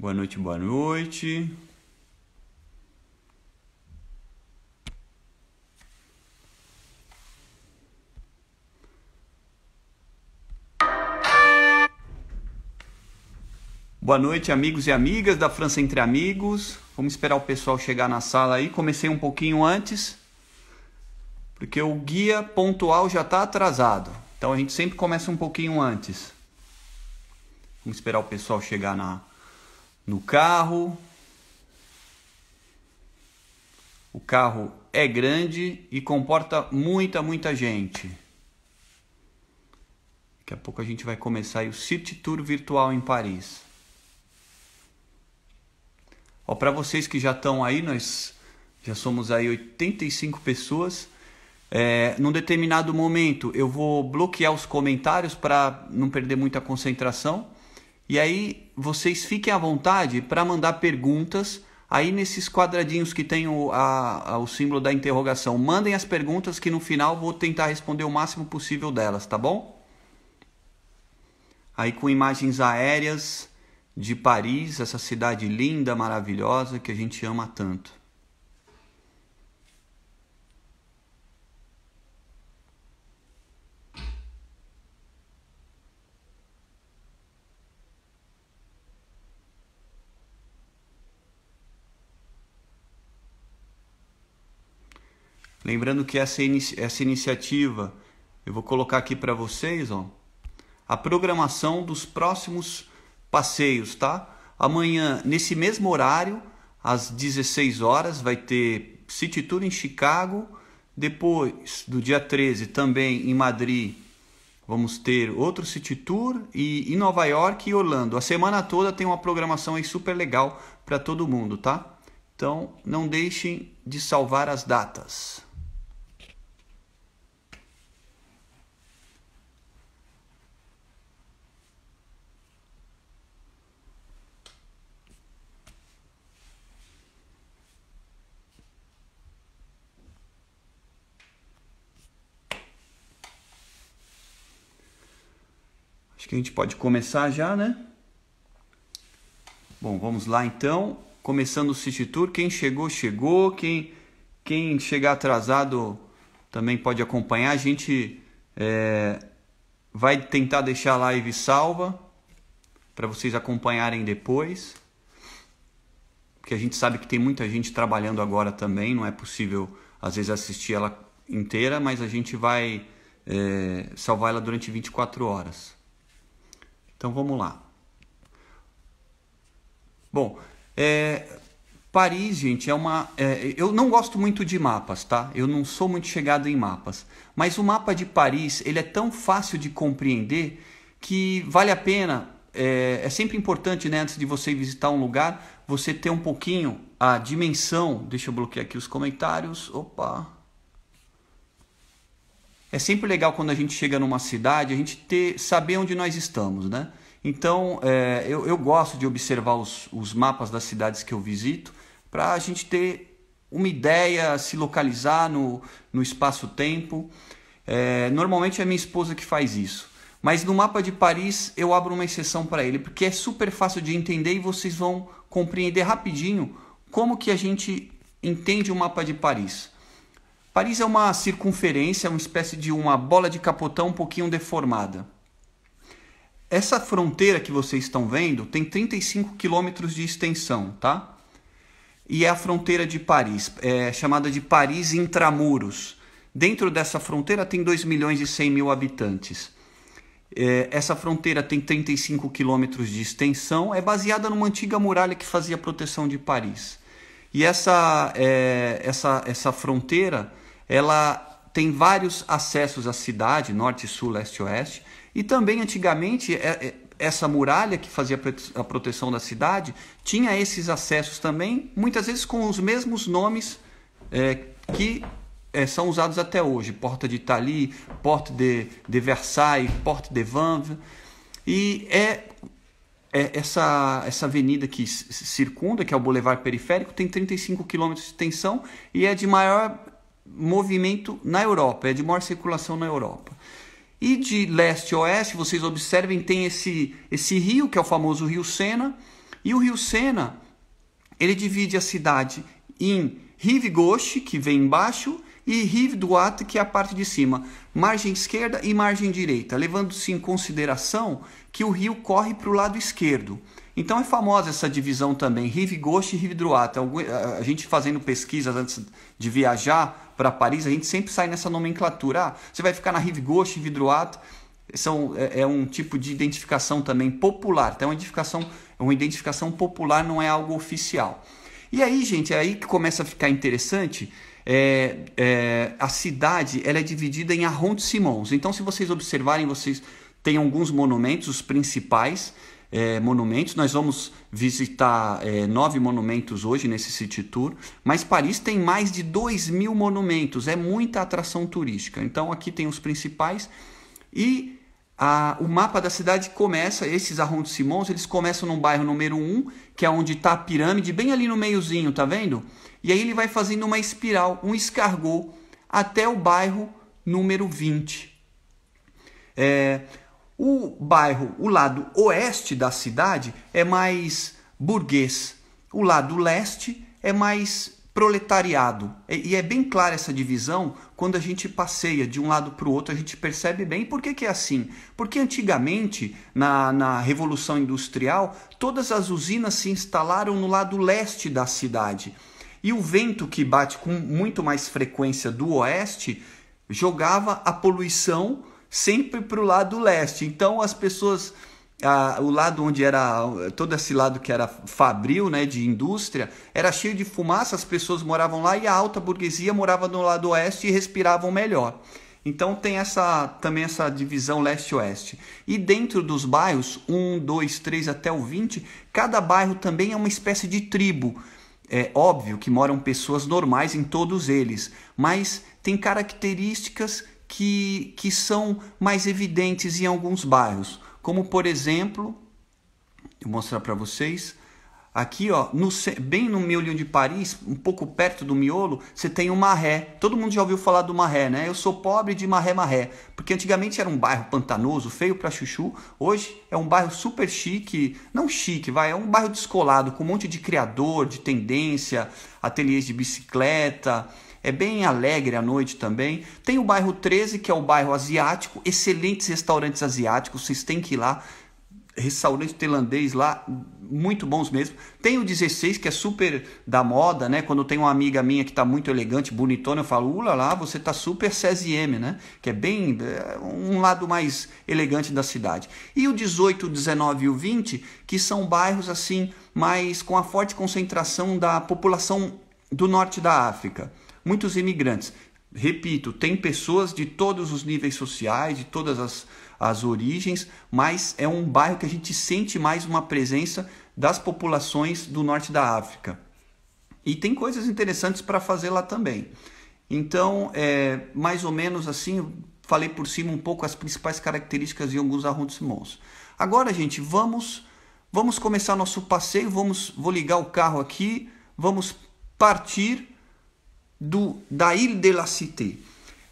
Boa noite, boa noite. Boa noite, amigos e amigas da França Entre Amigos. Vamos esperar o pessoal chegar na sala aí. Comecei um pouquinho antes, porque o guia pontual já está atrasado. Então a gente sempre começa um pouquinho antes. Vamos esperar o pessoal chegar no carro. O carro é grande e comporta muita gente. Daqui a pouco a gente vai começar aí o City Tour virtual em Paris. Para vocês que já estão aí, nós já somos aí 85 pessoas. Num determinado momento eu vou bloquear os comentários para não perder muita concentração. E aí vocês fiquem à vontade para mandar perguntas aí nesses quadradinhos que tem o símbolo da interrogação. Mandem as perguntas que no final vou tentar responder o máximo possível delas, tá bom? Aí com imagens aéreas de Paris, essa cidade linda, maravilhosa que a gente ama tanto. Lembrando que essa iniciativa, eu vou colocar aqui para vocês, a programação dos próximos passeios, tá? Amanhã, nesse mesmo horário, às 16 horas, vai ter City Tour em Chicago. Depois, do dia 13, também em Madrid, vamos ter outro City Tour. E em Nova York e Orlando. A semana toda tem uma programação aí super legal para todo mundo, tá? Então, não deixem de salvar as datas. Acho que a gente pode começar já, né? Bom, vamos lá então. Começando o City Tour. Quem chegou, chegou. Quem chegar atrasado também pode acompanhar. A gente vai tentar deixar a live salva para vocês acompanharem depois. Porque a gente sabe que tem muita gente trabalhando agora também. Não é possível, às vezes, assistir ela inteira, mas a gente vai salvar ela durante 24 horas. Então vamos lá. Bom, Paris, gente, eu não gosto muito de mapas, tá? Eu não sou muito chegado em mapas. Mas o mapa de Paris, ele é tão fácil de compreender que vale a pena. É sempre importante, né, antes de você visitar um lugar, você ter um pouquinho a dimensão. Deixa eu bloquear aqui os comentários. Opa! É sempre legal quando a gente chega numa cidade, a gente saber onde nós estamos, né? Então, eu gosto de observar os mapas das cidades que eu visito para a gente ter uma ideia, se localizar no espaço-tempo. Normalmente é minha esposa que faz isso. Mas no mapa de Paris eu abro uma exceção para ele, porque é super fácil de entender e vocês vão compreender rapidinho como que a gente entende o mapa de Paris. Paris é uma circunferência, uma espécie de uma bola de capotão um pouquinho deformada. Essa fronteira que vocês estão vendo tem 35 quilômetros de extensão, tá? E é a fronteira de Paris, chamada de Paris Intramuros. Dentro dessa fronteira tem 2.100.000 habitantes. Essa fronteira tem 35 quilômetros de extensão, é baseada numa antiga muralha que fazia proteção de Paris. E essa fronteira, ela tem vários acessos à cidade, norte, sul, leste e oeste. E também, antigamente, essa muralha que fazia a proteção da cidade tinha esses acessos também, muitas vezes com os mesmos nomes que são usados até hoje. Porta de Italie, Porte de Versailles, Porte de Vanves. E essa avenida que circunda, que é o Boulevard Periférico, tem 35 km de extensão e é de maior movimento na Europa, é de maior circulação na Europa. E de leste a oeste, vocês observem, tem esse rio, que é o famoso Rio Sena, E o rio Sena, ele divide a cidade em Rive Gauche, que vem embaixo, e Rive Droite, que é a parte de cima, margem esquerda e margem direita, levando-se em consideração que o rio corre para o lado esquerdo. Então é famosa essa divisão também, Rive Gauche e Rive Droite. A gente fazendo pesquisas antes de viajar para Paris, a gente sempre sai nessa nomenclatura. Você vai ficar na Rive Gauche, Rive Droite, é um tipo de identificação também popular. Então uma identificação popular, não é algo oficial. E aí, gente, é aí que começa a ficar interessante. A cidade ela é dividida em arrondissements. Então, se vocês observarem, vocês têm alguns monumentos, os principais monumentos. Nós vamos visitar 9 monumentos hoje nesse City Tour, mas Paris tem mais de 2.000 monumentos, é muita atração turística. Então, aqui tem os principais e o mapa da cidade começa, esses arrondissements, eles começam no bairro número 1, que é onde está a pirâmide, bem ali no meiozinho, tá vendo? E aí ele vai fazendo uma espiral, um escargot, até o bairro número 20. O lado oeste da cidade é mais burguês, o lado leste é mais proletariado. E é bem clara essa divisão quando a gente passeia de um lado para o outro, a gente percebe bem. Por que é assim? Porque antigamente, na Revolução Industrial, todas as usinas se instalaram no lado leste da cidade. E o vento que bate com muito mais frequência do oeste jogava a poluição sempre para o lado leste. Então as pessoas, o lado onde era, todo esse lado que era fabril, né, de indústria, era cheio de fumaça, as pessoas moravam lá e a alta burguesia morava no lado oeste e respiravam melhor. Então tem também essa divisão leste-oeste. E dentro dos bairros, 1, 2, 3 até o 20, cada bairro também é uma espécie de tribo. É óbvio que moram pessoas normais em todos eles, mas tem características que são mais evidentes em alguns bairros. Como, por exemplo, vou mostrar para vocês. Aqui, ó, bem no miolo de Paris, um pouco perto do miolo, você tem o Marais. Todo mundo já ouviu falar do Marais, né? Eu sou pobre de Marais. Porque antigamente era um bairro pantanoso, feio para chuchu. Hoje é um bairro super chique. Não chique, é um bairro descolado, com um monte de criador, de tendência, ateliês de bicicleta. É bem alegre à noite também. Tem o bairro 13, que é o bairro asiático. Excelentes restaurantes asiáticos, vocês têm que ir lá. Restaurante tailandês lá, muito bons mesmo. Tem o 16, que é super da moda, né? Quando tem uma amiga minha que tá muito elegante, bonitona, eu falo, lá, você tá super 16M, né? Que é bem um lado mais elegante da cidade. E o 18, o 19 e o 20, que são bairros assim, mais com a forte concentração da população do norte da África. Muitos imigrantes. Repito, tem pessoas de todos os níveis sociais, de todas as origens, mas é um bairro que a gente sente mais uma presença das populações do norte da África. E tem coisas interessantes para fazer lá também. Então, mais ou menos assim, eu falei por cima um pouco as principais características de alguns arrondissements. Agora, gente, vamos começar nosso passeio, vou ligar o carro aqui, vamos partir da Ile de la Cité.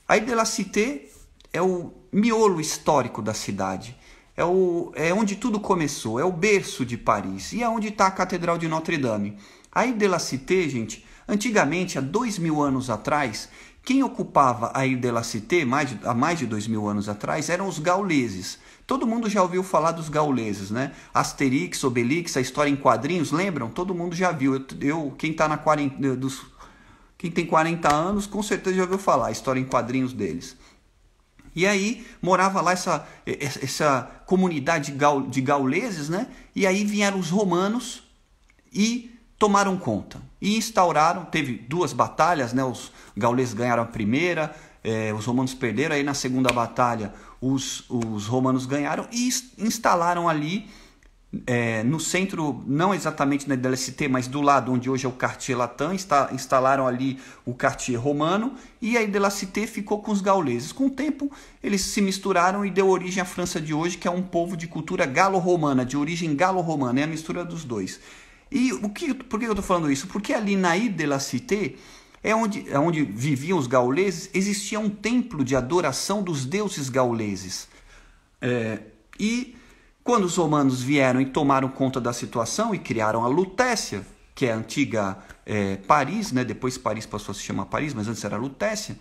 A Ile de la Cité é o miolo histórico da cidade, é onde tudo começou, é o berço de Paris e é onde está a Catedral de Notre-Dame. A Ile de la Cité, gente, antigamente, há 2.000 anos atrás, quem ocupava a Ile de la Cité, há mais de 2.000 anos atrás, eram os gauleses. Todo mundo já ouviu falar dos gauleses, né? Asterix, Obelix, a história em quadrinhos, lembram? Todo mundo já viu. Quem tem 40 anos, com certeza já ouviu falar a história em quadrinhos deles. E aí morava lá essa comunidade de gauleses, né? E aí vieram os romanos e tomaram conta. E instauraram, teve 2 batalhas, né? Os gauleses ganharam a primeira, os romanos perderam. Aí na segunda batalha os romanos ganharam e instalaram ali, no centro, não exatamente na DLCT, mas do lado onde hoje é o Quartier Latin, instalaram ali o Quartier Romano, e a DLCT ficou com os gauleses. Com o tempo, eles se misturaram e deu origem à França de hoje, que é um povo de cultura galo-romana, de origem galo-romana, é a mistura dos dois. E por que eu estou falando isso? Porque ali na Ile de la Cité, onde viviam os gauleses, existia um templo de adoração dos deuses gauleses. E Quando os romanos vieram e tomaram conta da situação e criaram a Lutécia, que é a antiga Paris, né? Depois Paris passou a se chamar Paris, mas antes era Lutécia,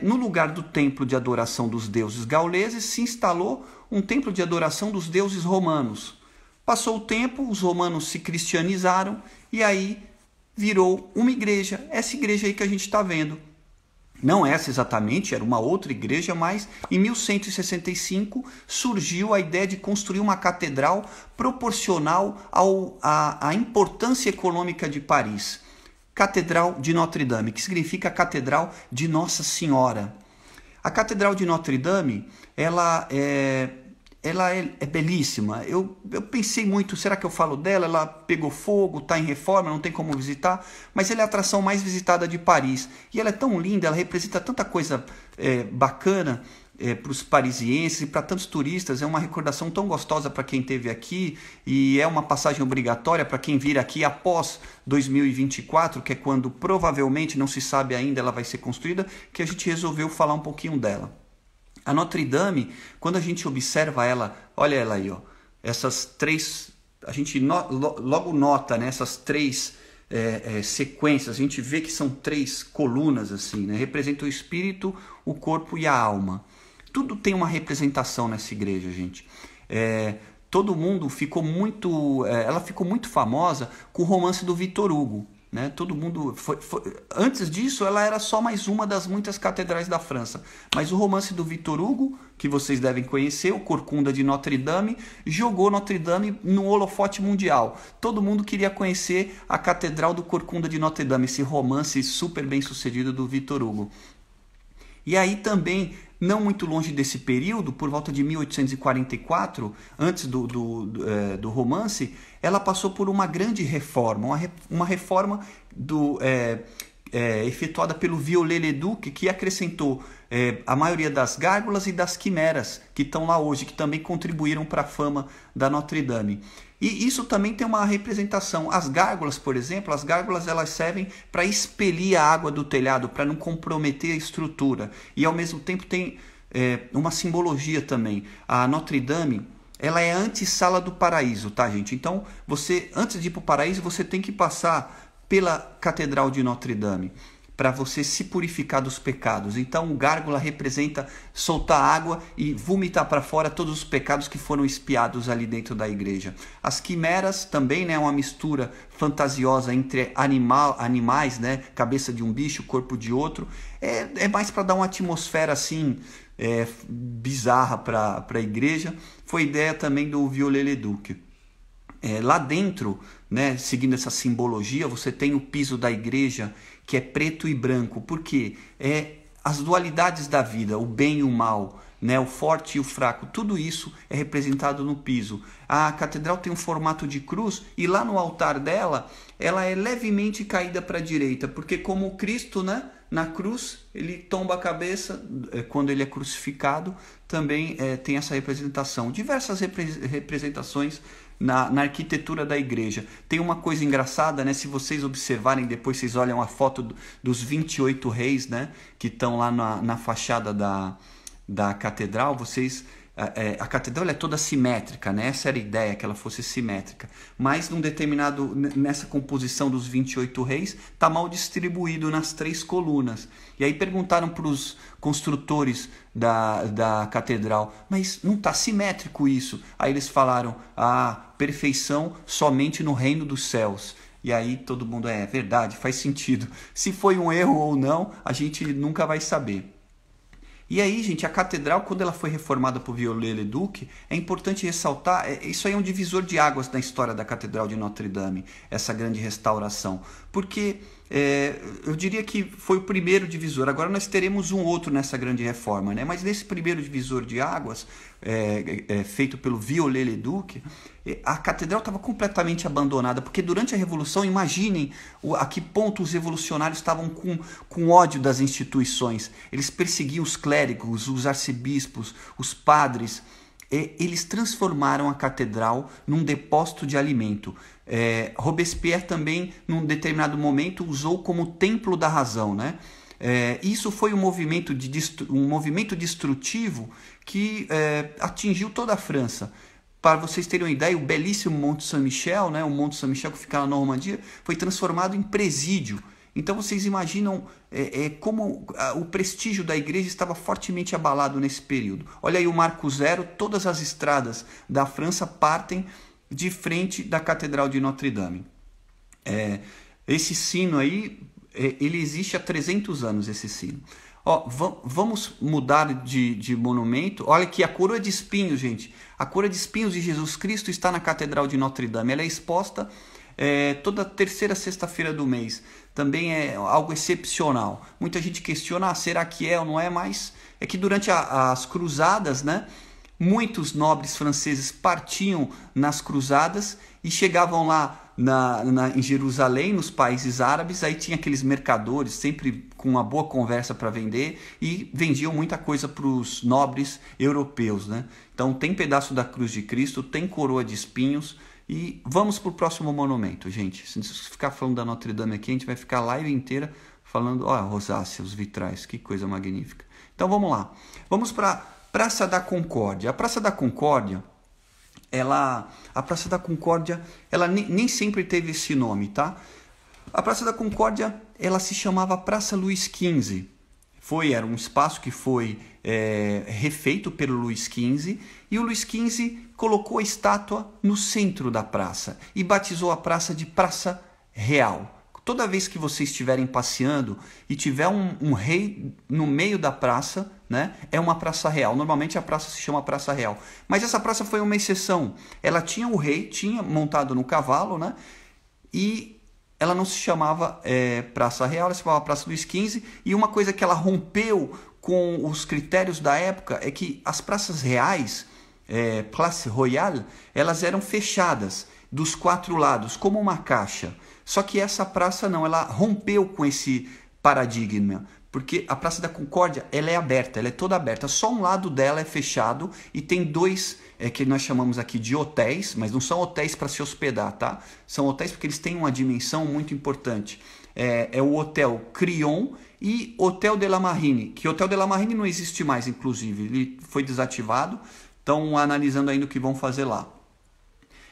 no lugar do templo de adoração dos deuses gauleses se instalou um templo de adoração dos deuses romanos. Passou o tempo, os romanos se cristianizaram e aí virou uma igreja, essa igreja aí que a gente está vendo. Não essa exatamente, era uma outra igreja, mas em 1165 surgiu a ideia de construir uma catedral proporcional à importância econômica de Paris. Catedral de Notre-Dame, que significa Catedral de Nossa Senhora. A Catedral de Notre-Dame, ela é belíssima. Eu pensei muito, será que eu falo dela? Ela pegou fogo, está em reforma, não tem como visitar, mas ela é a atração mais visitada de Paris. E ela é tão linda, ela representa tanta coisa bacana para os parisienses e para tantos turistas. É uma recordação tão gostosa para quem esteve aqui e é uma passagem obrigatória para quem vir aqui após 2024, que é quando provavelmente, não se sabe ainda, ela vai ser construída, que a gente resolveu falar um pouquinho dela. A Notre-Dame, quando a gente observa ela, olha ela aí, ó, essas três, a gente logo nota, né, essas três sequências, a gente vê que são três colunas assim, né, representam o espírito, o corpo e a alma. Tudo tem uma representação nessa igreja, gente. Todo mundo ficou muito, ela ficou muito famosa com o romance do Victor Hugo. Né? Todo mundo antes disso, ela era só mais uma das muitas catedrais da França. Mas o romance do Victor Hugo, que vocês devem conhecer, o Corcunda de Notre-Dame, jogou Notre-Dame no holofote mundial. Todo mundo queria conhecer a Catedral do Corcunda de Notre-Dame, esse romance super bem sucedido do Victor Hugo. E aí também, não muito longe desse período, por volta de 1844, antes do romance, ela passou por uma grande reforma, uma reforma efetuada pelo Viollet-le-Duc, que acrescentou a maioria das gárgulas e das quimeras que estão lá hoje, que também contribuíram para a fama da Notre-Dame. E isso também tem uma representação. As gárgulas, por exemplo, elas servem para expelir a água do telhado, para não comprometer a estrutura. E ao mesmo tempo tem uma simbologia também. A Notre-Dame, ela é a antessala do paraíso, tá, gente? Então, antes de ir para o paraíso, você tem que passar pela Catedral de Notre-Dame para você se purificar dos pecados. Então, o gárgula representa soltar água e vomitar para fora todos os pecados que foram expiados ali dentro da igreja. As quimeras também, né, uma mistura fantasiosa entre animais, né, cabeça de um bicho, corpo de outro. É mais para dar uma atmosfera assim bizarra para a igreja. Foi ideia também do Viollet-le-Duc. Lá dentro, né, seguindo essa simbologia, você tem o piso da igreja, que é preto e branco, porque as dualidades da vida, o bem e o mal, né, o forte e o fraco, tudo isso é representado no piso. A catedral tem um formato de cruz e lá no altar dela, ela é levemente caída para a direita, porque como Cristo, né, na cruz, ele tomba a cabeça, quando ele é crucificado, também tem essa representação. Diversas representações na arquitetura da igreja. Tem uma coisa engraçada, né? Se vocês observarem, depois vocês olham a foto dos 28 reis, né, que estão lá na fachada da catedral, a catedral é toda simétrica, né? Essa era a ideia, que ela fosse simétrica. Mas nessa composição dos 28 reis, está mal distribuído nas três colunas. E aí perguntaram para os construtores da catedral, mas não está simétrico isso? Aí eles falaram, perfeição somente no reino dos céus. E aí todo mundo, é verdade, faz sentido. Se foi um erro ou não, a gente nunca vai saber. E aí, gente, a catedral, quando ela foi reformada por Viollet-le-Duc, é importante ressaltar, isso aí é um divisor de águas na história da Catedral de Notre-Dame, essa grande restauração. Porque eu diria que foi o primeiro divisor. Agora nós teremos um outro nessa grande reforma, né? Mas nesse primeiro divisor de águas, feito pelo Viollet-le-Duc, a catedral estava completamente abandonada, porque durante a Revolução, imaginem a que ponto os revolucionários estavam com ódio das instituições. Eles perseguiam os clérigos, os arcebispos, os padres. Eles transformaram a catedral num depósito de alimento. Robespierre também, num determinado momento, usou como templo da razão, né? Isso foi um movimento destrutivo que atingiu toda a França. Para vocês terem uma ideia, o belíssimo Monte Saint-Michel, né, o Monte Saint-Michel que fica na Normandia, foi transformado em presídio. Então vocês imaginam como o prestígio da igreja estava fortemente abalado nesse período. Olha aí o Marco Zero, todas as estradas da França partem de frente da Catedral de Notre-Dame. Esse sino aí, ele existe há 300 anos, esse sino. Ó, vamos mudar de monumento. Olha aqui, a coroa de espinhos, gente. A coroa de espinhos de Jesus Cristo está na Catedral de Notre-Dame. Ela é exposta toda terceira sexta-feira do mês. Também é algo excepcional. Muita gente questiona, será que é ou não é? Mas é que durante as cruzadas, né, muitos nobres franceses partiam nas cruzadas e chegavam lá em Jerusalém, nos países árabes. Aí tinha aqueles mercadores, sempre com uma boa conversa para vender, e vendiam muita coisa para os nobres europeus, né? Então tem pedaço da cruz de Cristo, tem coroa de espinhos. E vamos para o próximo monumento, gente. Se ficar falando da Notre Dame aqui, a gente vai ficar a live inteira falando, ó, rosácea, os vitrais, que coisa magnífica. Então vamos lá. Vamos para a Praça da Concórdia. A Praça da Concórdia, ela nem sempre teve esse nome, tá? A Praça da Concórdia, ela se chamava Praça Luís XV. Era um espaço que foi refeito pelo Luís XV, e o Luís XV colocou a estátua no centro da praça e batizou a praça de Praça Real. Toda vez que vocês estiverem passeando e tiver um rei no meio da praça, né, é uma praça real. Normalmente a praça se chama Praça Real. Mas essa praça foi uma exceção. Ela tinha o rei, tinha montado no cavalo, né, e ela não se chamava Praça Real, ela se chamava Praça Luís XV. E uma coisa que ela rompeu com os critérios da época é que as praças reais, Place Royale, elas eram fechadas dos quatro lados, como uma caixa. Só que essa praça não, ela rompeu com esse paradigma, porque a Praça da Concórdia, ela é aberta, ela é toda aberta, só um lado dela é fechado, e tem dois que nós chamamos aqui de hotéis, mas não são hotéis para se hospedar, tá? São hotéis porque eles têm uma dimensão muito importante. É o Hotel Crillon e Hotel de la Marine, que o Hotel de la Marine não existe mais, inclusive, ele foi desativado, estão analisando ainda o que vão fazer lá.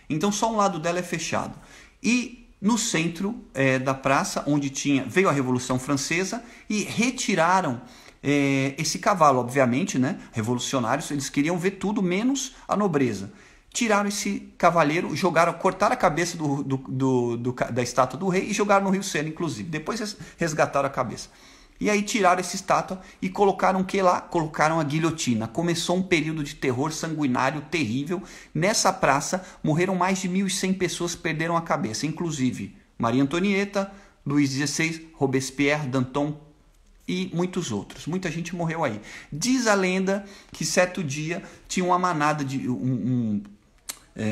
Então só um lado dela é fechado. E no centro da praça, onde veio a Revolução Francesa, e retiraram esse cavalo, obviamente, né? Revolucionários, eles queriam ver tudo menos a nobreza. Tiraram esse cavaleiro, cortaram a cabeça da estátua do rei e jogaram no Rio Sena, inclusive. Depois resgataram a cabeça. E aí tiraram essa estátua e colocaram o que lá? Colocaram a guilhotina. Começou um período de terror sanguinário terrível. Nessa praça morreram mais de 1.100 pessoas, perderam a cabeça. Inclusive Maria Antonieta, Luís XVI, Robespierre, Danton e muitos outros. Muita gente morreu aí. Diz a lenda que certo dia tinha uma manada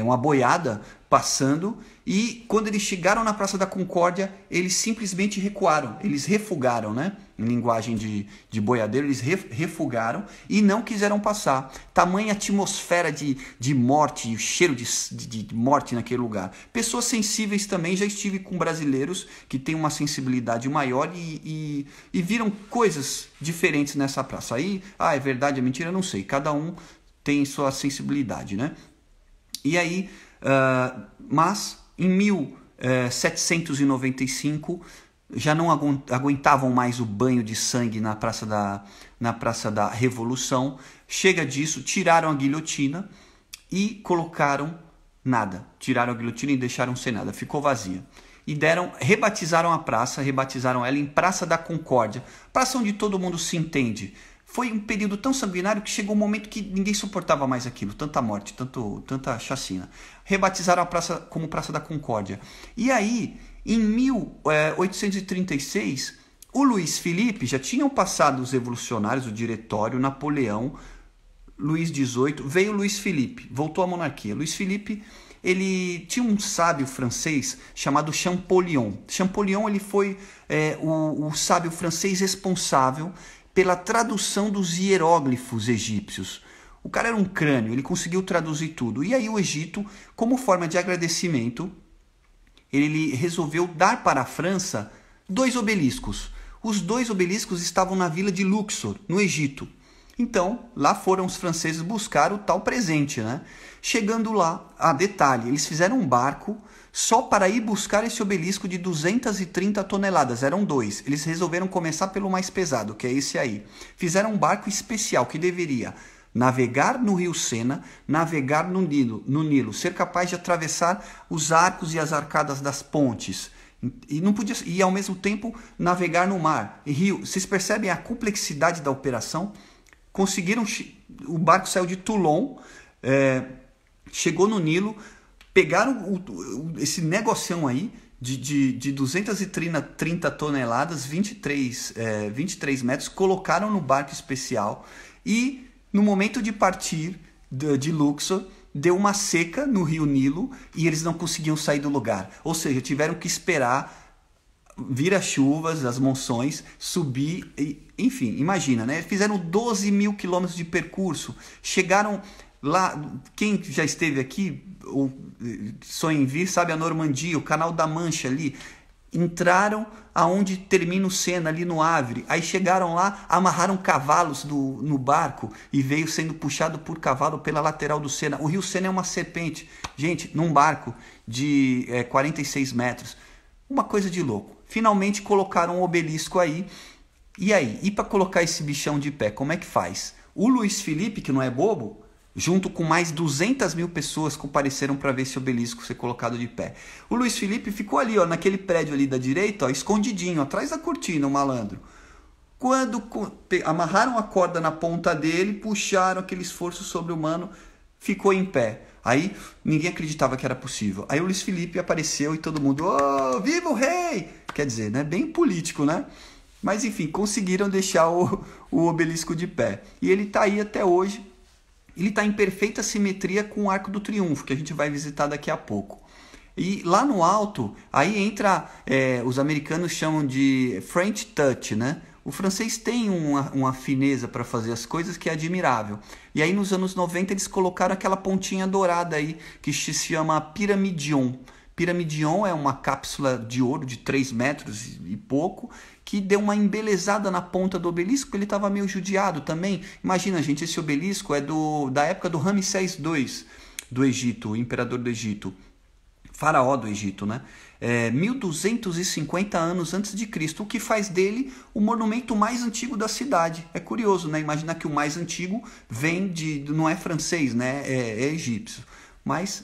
uma boiada passando, e quando eles chegaram na Praça da Concórdia, eles simplesmente recuaram, eles refugaram, né? Em linguagem de boiadeiro, eles refugaram e não quiseram passar. Tamanha atmosfera de morte, o cheiro de morte naquele lugar. Pessoas sensíveis também, já estive com brasileiros que têm uma sensibilidade maior e viram coisas diferentes nessa praça. Aí, é verdade, é mentira, não sei, cada um tem sua sensibilidade, né? E aí, mas em 1795 já não aguentavam mais o banho de sangue na Praça da Revolução. Chega disso, tiraram a guilhotina e colocaram nada. Tiraram a guilhotina e deixaram sem nada, ficou vazia. E rebatizaram a praça, rebatizaram ela em Praça da Concórdia, praça onde todo mundo se entende. Foi um período tão sanguinário que chegou um momento que ninguém suportava mais aquilo, tanta morte, tanta chacina. Rebatizaram a praça como Praça da Concórdia. E aí, em 1836, o Luís Felipe, já tinham passado os revolucionários, o Diretório, Napoleão, Luís XVIII, veio Luís Felipe, voltou à monarquia. Luís Felipe, ele tinha um sábio francês chamado Champollion. Champollion, ele foi o sábio francês responsável pela tradução dos hieróglifos egípcios. O cara era um crânio, ele conseguiu traduzir tudo. E aí o Egito, como forma de agradecimento, ele resolveu dar para a França 2 obeliscos. Os 2 obeliscos estavam na vila de Luxor, no Egito. Então, lá foram os franceses buscar o tal presente, né? Chegando lá, detalhe, eles fizeram um barco só para ir buscar esse obelisco de 230 toneladas, eram 2. Eles resolveram começar pelo mais pesado, que é esse aí. Fizeram um barco especial que deveria navegar no rio Sena, navegar no Nilo, ser capaz de atravessar os arcos e as arcadas das pontes. E não podia, e ao mesmo tempo navegar no mar. E rio, vocês percebem a complexidade da operação? Conseguiram, o barco saiu de Toulon, chegou no Nilo, pegaram esse negocião aí de 230 toneladas, 23 metros, colocaram no barco especial e no momento de partir de Luxor, deu uma seca no rio Nilo e eles não conseguiam sair do lugar. Ou seja, tiveram que esperar vir as chuvas, as monções, subir, enfim, imagina, né? Fizeram 12 mil quilômetros de percurso, chegaram lá, quem já esteve aqui, ou sonha em vir, sabe a Normandia, o Canal da Mancha ali, entraram aonde termina o Sena, ali no Havre, aí chegaram lá, amarraram cavalos no barco e veio sendo puxado por cavalo pela lateral do Sena. O rio Sena é uma serpente, gente, num barco de 46 metros, uma coisa de louco. Finalmente colocaram um obelisco aí, e para colocar esse bichão de pé, como é que faz? O Luiz Felipe, que não é bobo, junto com mais 200 mil pessoas compareceram para ver esse obelisco ser colocado de pé. O Luiz Felipe ficou ali, ó, naquele prédio ali da direita, ó, escondidinho, atrás da cortina, o malandro. Quando amarraram a corda na ponta dele, puxaram aquele esforço sobre-humano, ficou em pé. Aí ninguém acreditava que era possível. Aí o Luiz Felipe apareceu e todo mundo, oh, viva o rei! Quer dizer, né, bem político, né? Mas enfim, conseguiram deixar o obelisco de pé. E ele está aí até hoje. Ele está em perfeita simetria com o Arco do Triunfo, que a gente vai visitar daqui a pouco. E lá no alto, aí entra, os americanos chamam de French Touch, né? O francês tem uma fineza para fazer as coisas que é admirável. E aí nos anos 90 eles colocaram aquela pontinha dourada aí, que se chama Pyramidion. Pyramidion é uma cápsula de ouro de 3 metros e pouco, que deu uma embelezada na ponta do obelisco, ele estava meio judiado também. Imagina, gente, esse obelisco é da época do Ramsés II do Egito, o imperador do Egito, faraó do Egito, né? 1250 anos antes de Cristo, o que faz dele o monumento mais antigo da cidade. É curioso, né? Imaginar que o mais antigo vem não é francês, né? É egípcio. Mas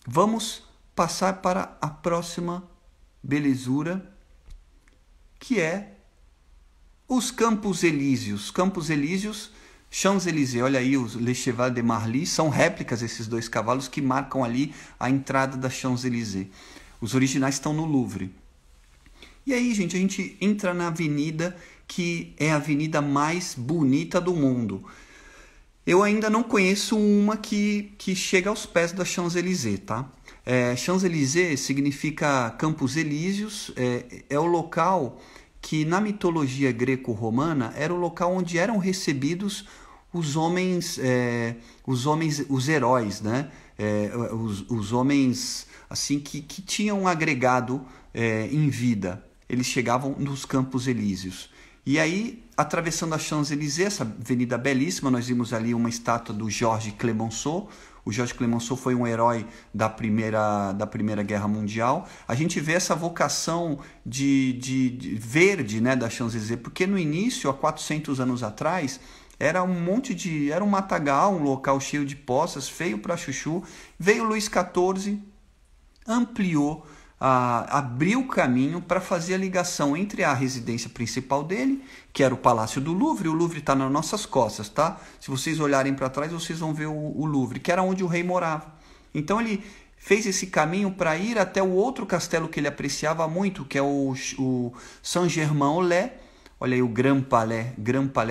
vamos passar para a próxima belezura, que é os Campos Elíseos. Campos Elíseos, Champs-Élysées, olha aí, os Le Cheval de Marly, são réplicas esses dois cavalos que marcam ali a entrada da Champs-Élysées. Os originais estão no Louvre. E aí, gente, a gente entra na avenida que é a avenida mais bonita do mundo. Eu ainda não conheço uma que chega aos pés da Champs-Élysées, tá? Champs-Élysées significa Campos Elíseos, é o local que na mitologia greco-romana era o local onde eram recebidos os homens, os heróis, né? Os homens assim que tinham agregado em vida. Eles chegavam nos Campos Elíseos. E aí, atravessando a Champs-Élysées, essa avenida belíssima, nós vimos ali uma estátua do Georges Clemenceau. O Georges Clemenceau foi um herói da Primeira Guerra Mundial. A gente vê essa vocação de verde, né, da Champs-Élysées, porque no início, há 400 anos atrás, era era um matagal, um local cheio de poças, feio para chuchu. Veio Luís XIV, ampliou, abriu o caminho para fazer a ligação entre a residência principal dele, que era o Palácio do Louvre. O Louvre está nas nossas costas, tá? Se vocês olharem para trás, vocês vão ver o Louvre, que era onde o rei morava. Então ele fez esse caminho para ir até o outro castelo que ele apreciava muito, que é o Saint-Germain-en-Laye. Olha aí o Grand Palais,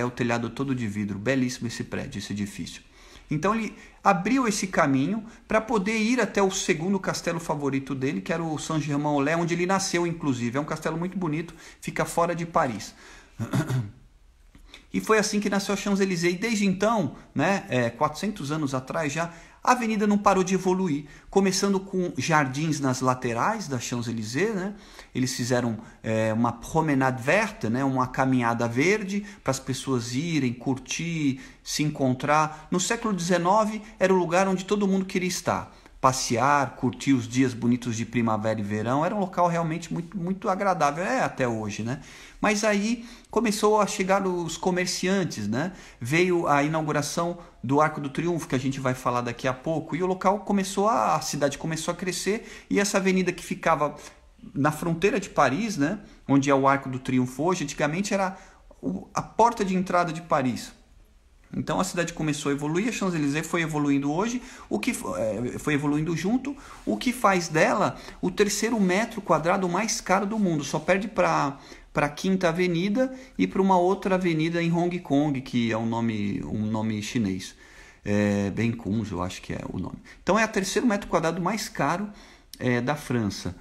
o telhado todo de vidro, belíssimo esse prédio, esse edifício. Então ele abriu esse caminho para poder ir até o segundo castelo favorito dele, que era o Saint-Germain-en-Laye, onde ele nasceu, inclusive. É um castelo muito bonito, fica fora de Paris. E foi assim que nasceu a Champs-Élysées. E desde então, né, 400 anos atrás já, a avenida não parou de evoluir, começando com jardins nas laterais da Champs-Élysées, né? Eles fizeram uma promenade verte, né? Uma caminhada verde para as pessoas irem, curtir, se encontrar. No século XIX era o lugar onde todo mundo queria estar. Passear, curtir os dias bonitos de primavera e verão, era um local realmente muito, muito agradável, até hoje, né? Mas aí começou a chegar os comerciantes, né? Veio a inauguração do Arco do Triunfo, que a gente vai falar daqui a pouco, e o local a cidade começou a crescer, e essa avenida que ficava na fronteira de Paris, né? Onde é o Arco do Triunfo hoje, antigamente era a porta de entrada de Paris. Então a cidade começou a evoluir, a Champs-Élysées foi evoluindo hoje, foi evoluindo junto, o que faz dela o terceiro metro quadrado mais caro do mundo. Só perde para a Quinta Avenida e para uma outra avenida em Hong Kong, que é um nome chinês. Bencunjo, eu acho que é o nome. Então é o terceiro metro quadrado mais caro da França.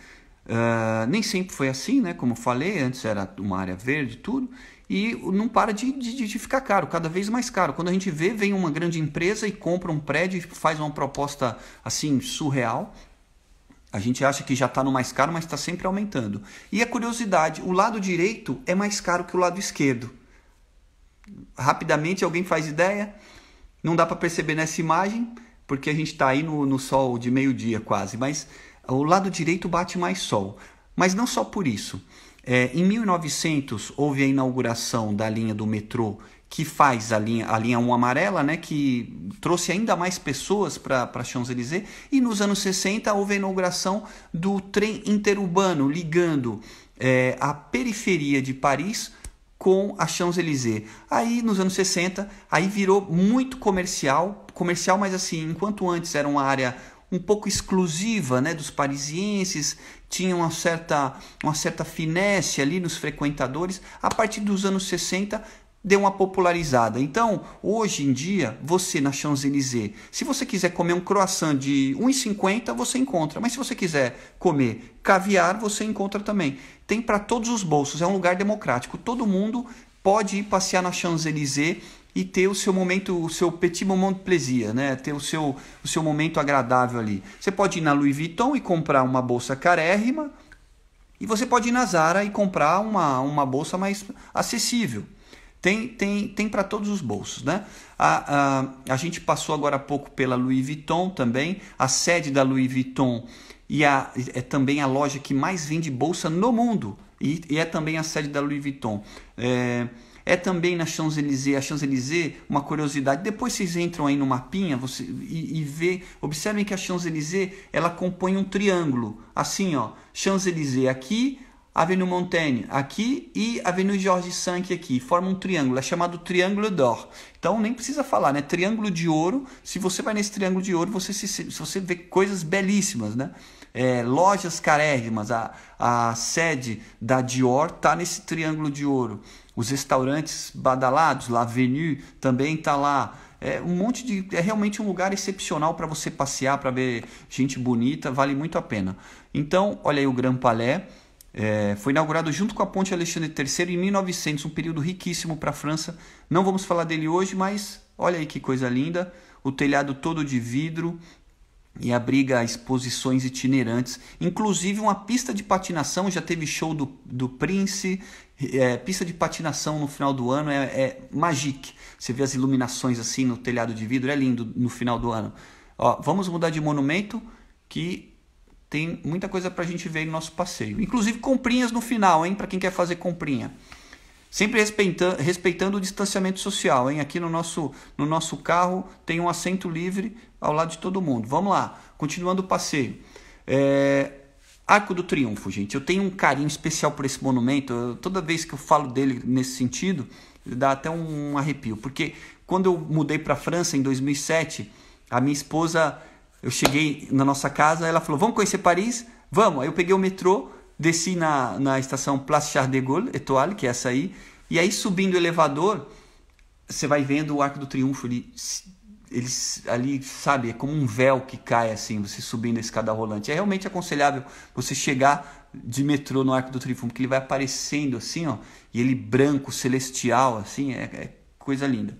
Nem sempre foi assim, né? Como eu falei, antes era uma área verde, tudo. E não para de ficar caro, cada vez mais caro. Quando a gente vem uma grande empresa e compra um prédio e faz uma proposta assim surreal, a gente acha que já está no mais caro, mas está sempre aumentando. E a curiosidade, o lado direito é mais caro que o lado esquerdo. Rapidamente, alguém faz ideia? Não dá para perceber nessa imagem, porque a gente está aí no sol de meio-dia quase, mas o lado direito bate mais sol. Mas não só por isso. Em 1900 houve a inauguração da linha do metrô que faz a linha 1 amarela, né, que trouxe ainda mais pessoas para Champs-Élysées, e nos anos 60 houve a inauguração do trem interurbano ligando a periferia de Paris com a Champs-Élysées. Aí nos anos 60 aí virou muito comercial, mas assim, enquanto antes era uma área um pouco exclusiva, né, dos parisienses, tinha uma certa finesse ali nos frequentadores, a partir dos anos 60 deu uma popularizada. Então, hoje em dia, você na Champs-Élysées, se você quiser comer um croissant de 1,50, você encontra, mas se você quiser comer caviar, você encontra também. Tem para todos os bolsos, é um lugar democrático, todo mundo pode ir passear na Champs-Élysées e ter o seu momento, o seu petit moment de plaisir, né? Ter o seu momento agradável ali. Você pode ir na Louis Vuitton e comprar uma bolsa carérrima, e você pode ir na Zara e comprar uma bolsa mais acessível. Tem para todos os bolsos, né? A gente passou agora há pouco pela Louis Vuitton também, a sede da Louis Vuitton é também a loja que mais vende bolsa no mundo, e é também a sede da Louis Vuitton. É também na Champs-Élysées. A Champs-Élysées, uma curiosidade, depois vocês entram aí no mapinha observem que a Champs-Élysées ela compõe um triângulo, assim, ó, Champs-Élysées aqui, Avenue Montaigne aqui e Avenue Georges V aqui, forma um triângulo, é chamado Triângulo d'Or. Então nem precisa falar, né? Triângulo de ouro. Se você vai nesse Triângulo de Ouro, você vê coisas belíssimas, né? Lojas carérrimas, a sede da Dior está nesse Triângulo de Ouro. Os restaurantes badalados, l'Avenue também está lá. É realmente um lugar excepcional para você passear, para ver gente bonita, vale muito a pena. Então, olha aí o Grand Palais. Foi inaugurado junto com a Ponte Alexandre III em 1900, um período riquíssimo para a França. Não vamos falar dele hoje, mas olha aí que coisa linda. O telhado todo de vidro e abriga exposições itinerantes, inclusive uma pista de patinação. Já teve show do Prince, pista de patinação no final do ano, é magique. Você vê as iluminações assim no telhado de vidro, é lindo no final do ano. Vamos mudar de monumento, que tem muita coisa para a gente ver no nosso passeio. Inclusive comprinhas no final, hein? Para quem quer fazer comprinha. Sempre respeitando o distanciamento social, hein? Aqui no nosso carro tem um assento livre ao lado de todo mundo. Vamos lá, continuando o passeio. Arco do Triunfo, gente. Eu tenho um carinho especial por esse monumento. Toda vez que eu falo dele nesse sentido, dá até um arrepio. Porque quando eu mudei para a França em 2007, a minha esposa... Eu cheguei na nossa casa, ela falou, vamos conhecer Paris? Vamos. Aí eu peguei o metrô, desci na estação Place Charles de Gaulle, Étoile, que é essa aí, e aí subindo o elevador, você vai vendo o Arco do Triunfo ali, sabe, é como um véu que cai assim, você subindo a escada rolante. É realmente aconselhável você chegar de metrô no Arco do Triunfo, porque ele vai aparecendo assim, ó, e ele branco, celestial, assim, é coisa linda.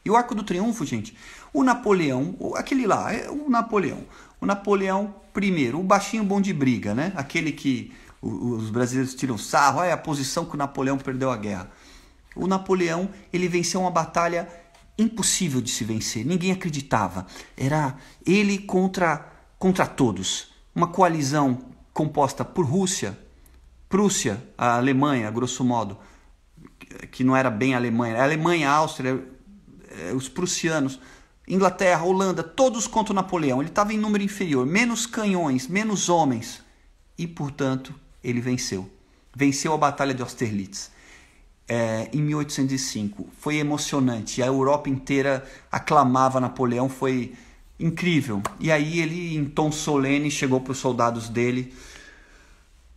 E o Arco do Triunfo, gente, o Napoleão, aquele lá, é o Napoleão. O Napoleão I, o baixinho bom de briga, né? Aquele que os brasileiros tiram sarro, é a posição que o Napoleão perdeu a guerra. O Napoleão, ele venceu uma batalha impossível de se vencer, ninguém acreditava. Era ele contra todos. Uma coalizão composta por Rússia, Prússia, a Alemanha, grosso modo, que não era bem a Alemanha, a Alemanha, a Áustria, os prussianos, Inglaterra, Holanda, todos contra o Napoleão. Ele estava em número inferior, menos canhões, menos homens. E, portanto, ele venceu. Venceu a Batalha de Austerlitz. Em 1805. Foi emocionante. A Europa inteira aclamava Napoleão. Foi incrível. E aí ele, em tom solene, chegou para os soldados dele,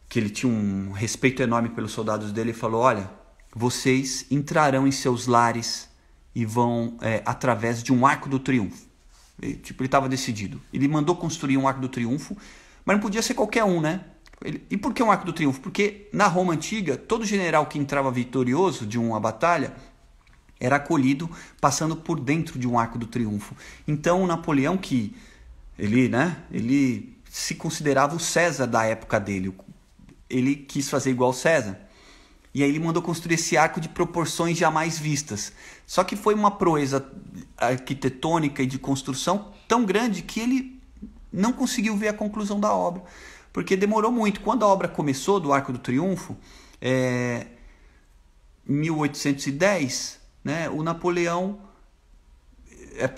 que ele tinha um respeito enorme pelos soldados dele, e falou: olha, vocês entrarão em seus lares e vão através de um Arco do Triunfo. Ele estava decidido. Ele mandou construir um Arco do Triunfo, mas não podia ser qualquer um, né? E por que um Arco do Triunfo? Porque na Roma Antiga, todo general que entrava vitorioso de uma batalha era acolhido passando por dentro de um Arco do Triunfo. Então o Napoleão, que ele se considerava o César da época dele, ele quis fazer igual César. E aí ele mandou construir esse arco de proporções jamais vistas. Só que foi uma proeza arquitetônica e de construção tão grande que ele não conseguiu ver a conclusão da obra. Porque demorou muito. Quando a obra começou, do Arco do Triunfo, em 1810, né, o Napoleão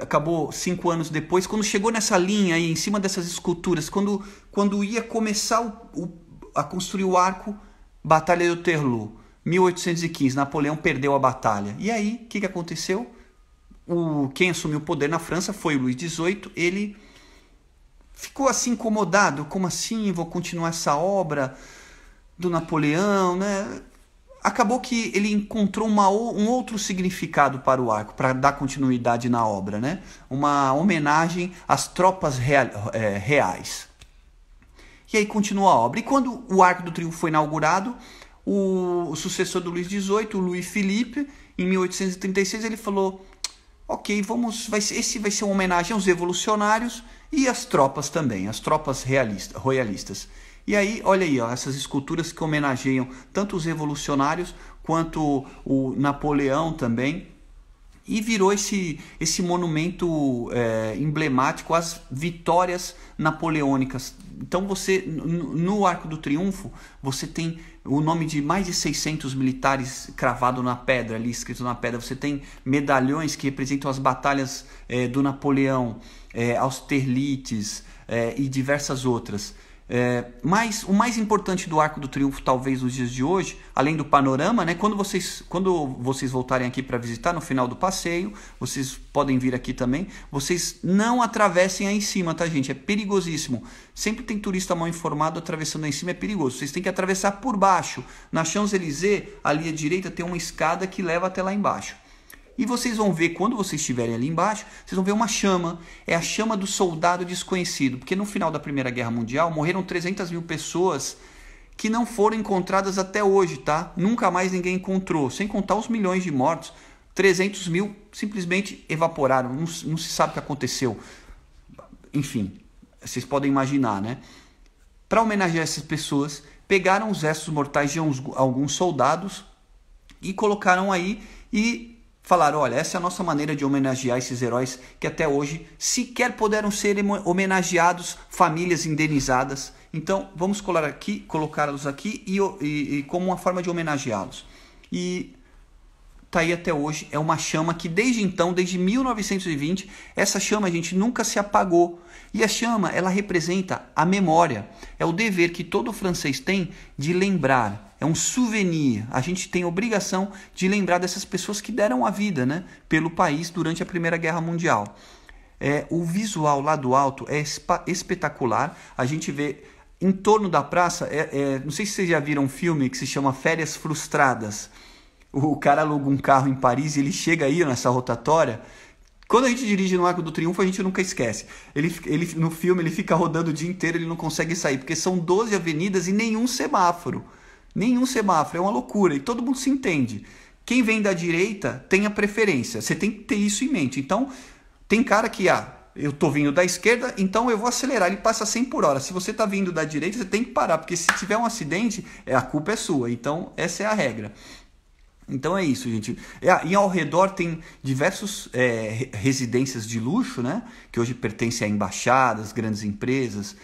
acabou 5 anos depois, quando chegou nessa linha aí, em cima dessas esculturas, quando ia começar a construir o arco, Batalha de Waterloo, 1815, Napoleão perdeu a batalha. E aí, o que aconteceu? Quem assumiu o poder na França foi o Luís XVIII. Ele ficou assim incomodado. Como assim? Vou continuar essa obra do Napoleão, né? Acabou que ele encontrou um outro significado para o arco, para dar continuidade na obra, né? Uma homenagem às tropas reais. E aí continuou a obra. E quando o Arco do Triunfo foi inaugurado, o sucessor do Luís XVIII, o Louis Philippe, em 1836, ele falou: ok, esse vai ser uma homenagem aos revolucionários e às tropas também, às tropas royalistas. E aí, olha aí, ó, essas esculturas que homenageiam tanto os revolucionários quanto o Napoleão também. E virou esse monumento emblemático às vitórias napoleônicas. Então no Arco do Triunfo, você tem o nome de mais de 600 militares cravado na pedra, ali escrito na pedra. Você tem medalhões que representam as batalhas do Napoleão, Austerlitz e diversas outras. Mas o mais importante do Arco do Triunfo, talvez nos dias de hoje, além do panorama, né, quando vocês voltarem aqui para visitar no final do passeio, vocês podem vir aqui também, vocês não atravessem aí em cima, tá, gente? É perigosíssimo. Sempre tem turista mal informado atravessando aí em cima, é perigoso. Vocês têm que atravessar por baixo. Na Champs-Élysées, ali à direita, tem uma escada que leva até lá embaixo. E vocês vão ver, quando vocês estiverem ali embaixo, vocês vão ver uma chama. É a chama do soldado desconhecido. Porque no final da Primeira Guerra Mundial, morreram 300 mil pessoas que não foram encontradas até hoje, tá? Nunca mais ninguém encontrou. Sem contar os milhões de mortos. 300 mil simplesmente evaporaram. Não se sabe o que aconteceu. Enfim, vocês podem imaginar, né? Para homenagear essas pessoas, pegaram os restos mortais de alguns soldados e colocaram aí e falaram: olha, essa é a nossa maneira de homenagear esses heróis que até hoje sequer puderam ser homenageados, famílias indenizadas. Então, vamos colocá-los aqui e como uma forma de homenageá-los. E tá aí até hoje. É uma chama que desde então, desde 1920, essa chama, gente, nunca se apagou. E a chama, ela representa a memória. É o dever que todo francês tem de lembrar. É um souvenir. A gente tem a obrigação de lembrar dessas pessoas que deram a vida, né, pelo país durante a Primeira Guerra Mundial. O visual lá do alto é espetacular. A gente vê em torno da praça, não sei se vocês já viram um filme que se chama Férias Frustradas. O cara aluga um carro em Paris e ele chega aí nessa rotatória. Quando a gente dirige no Arco do Triunfo, a gente nunca esquece. No filme ele fica rodando o dia inteiro, ele não consegue sair, porque são 12 avenidas e nenhum semáforo. Nenhum semáforo, é uma loucura. E todo mundo se entende. Quem vem da direita tem a preferência. Você tem que ter isso em mente. Então, tem cara que, eu tô vindo da esquerda, então eu vou acelerar. Ele passa 100 por hora. Se você tá vindo da direita, você tem que parar, porque se tiver um acidente, a culpa é sua. Então, essa é a regra. Então é isso, gente. E ao redor tem diversas residências de luxo, né? Que hoje pertencem a embaixadas, grandes empresas,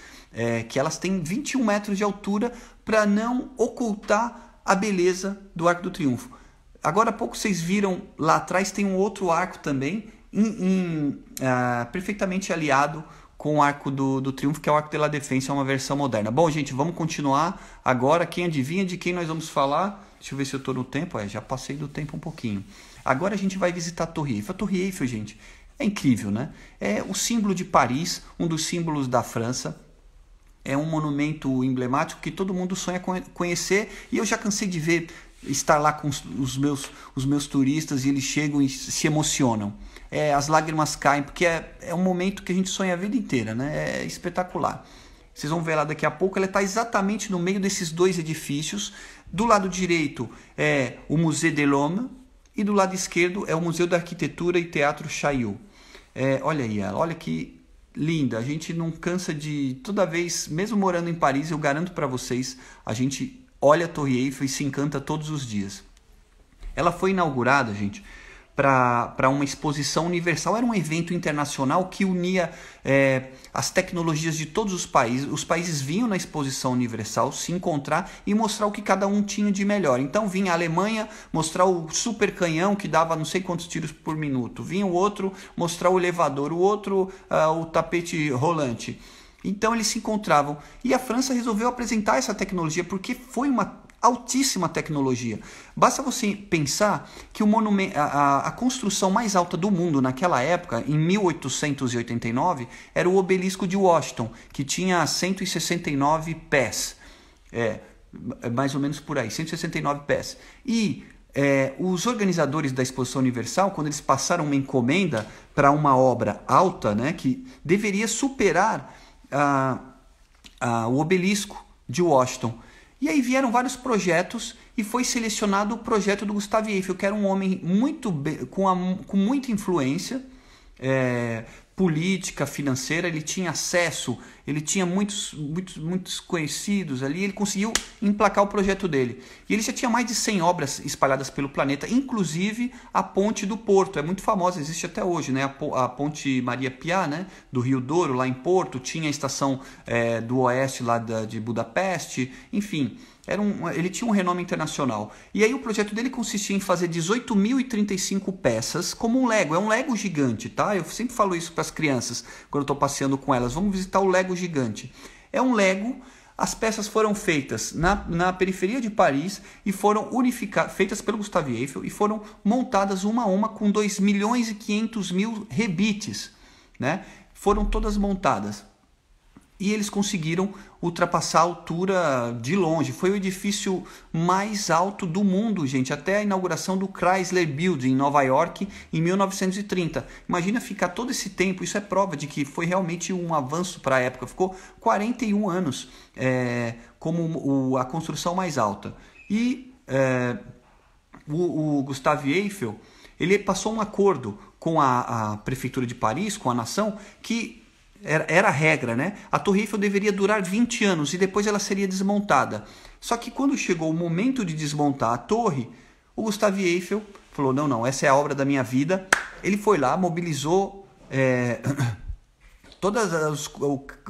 que elas têm 21 metros de altura para não ocultar a beleza do Arco do Triunfo. Agora há pouco vocês viram lá atrás tem um outro arco também, perfeitamente aliado com o Arco do Triunfo, que é o Arco de la Défense, é uma versão moderna. Bom, gente, vamos continuar agora. Quem adivinha de quem nós vamos falar? Deixa eu ver se eu estou no tempo. Já passei do tempo um pouquinho. Agora a gente vai visitar a Torre Eiffel. A Torre Eiffel, gente, é incrível, né? É o símbolo de Paris, um dos símbolos da França. É um monumento emblemático que todo mundo sonha conhecer. E eu já cansei de estar lá com os meus turistas e eles chegam e se emocionam. As lágrimas caem, porque é um momento que a gente sonha a vida inteira, né? É espetacular. Vocês vão ver lá daqui a pouco, ela está exatamente no meio desses dois edifícios. Do lado direito é o Musée de l'Homme e do lado esquerdo é o Museu da Arquitetura e Teatro Chaillot. Olha aí ela, olha que linda. A gente não cansa de... Toda vez, mesmo morando em Paris, eu garanto para vocês, a gente olha a Torre Eiffel e se encanta todos os dias. Ela foi inaugurada, gente, para uma exposição universal. Era um evento internacional que unia as tecnologias de todos os países. Os países vinham na exposição universal se encontrar e mostrar o que cada um tinha de melhor. Então vinha a Alemanha mostrar o super canhão que dava não sei quantos tiros por minuto. Vinha o outro mostrar o elevador, o outro o tapete rolante. Então eles se encontravam. E a França resolveu apresentar essa tecnologia porque foi uma altíssima tecnologia. Basta você pensar que o monumento, a construção mais alta do mundo naquela época, em 1889, era o Obelisco de Washington, que tinha 169 pés. Mais ou menos por aí, 169 pés. E os organizadores da Exposição Universal, quando eles passaram uma encomenda para uma obra alta, né, que deveria superar o Obelisco de Washington. E aí vieram vários projetos e foi selecionado o projeto do Gustave Eiffel, que era um homem com muita influência política, financeira. Ele tinha acesso, ele tinha muitos conhecidos ali, ele conseguiu emplacar o projeto dele. E ele já tinha mais de 100 obras espalhadas pelo planeta, inclusive a Ponte do Porto, é muito famosa, existe até hoje, né? A Ponte Maria Pia, né? Do Rio Douro, lá em Porto, tinha a estação do Oeste lá de Budapeste, enfim... Ele tinha um renome internacional. E aí o projeto dele consistia em fazer 18.035 peças como um Lego. É um Lego gigante, tá? Eu sempre falo isso para as crianças quando eu estou passeando com elas. Vamos visitar o Lego gigante. É um Lego. As peças foram feitas na periferia de Paris e foram feitas pelo Gustave Eiffel e foram montadas uma a uma com 2.500.000 rebites, né? Foram todas montadas. E eles conseguiram ultrapassar a altura de longe. Foi o edifício mais alto do mundo, gente, até a inauguração do Chrysler Building em Nova York em 1930. Imagina ficar todo esse tempo, isso é prova de que foi realmente um avanço para a época. Ficou 41 anos como a construção mais alta. E o Gustave Eiffel, ele passou um acordo com a Prefeitura de Paris, com a nação, que era a regra, né? A Torre Eiffel deveria durar 20 anos e depois ela seria desmontada. Só que quando chegou o momento de desmontar a torre, o Gustave Eiffel falou, não, essa é a obra da minha vida. Ele foi lá, mobilizou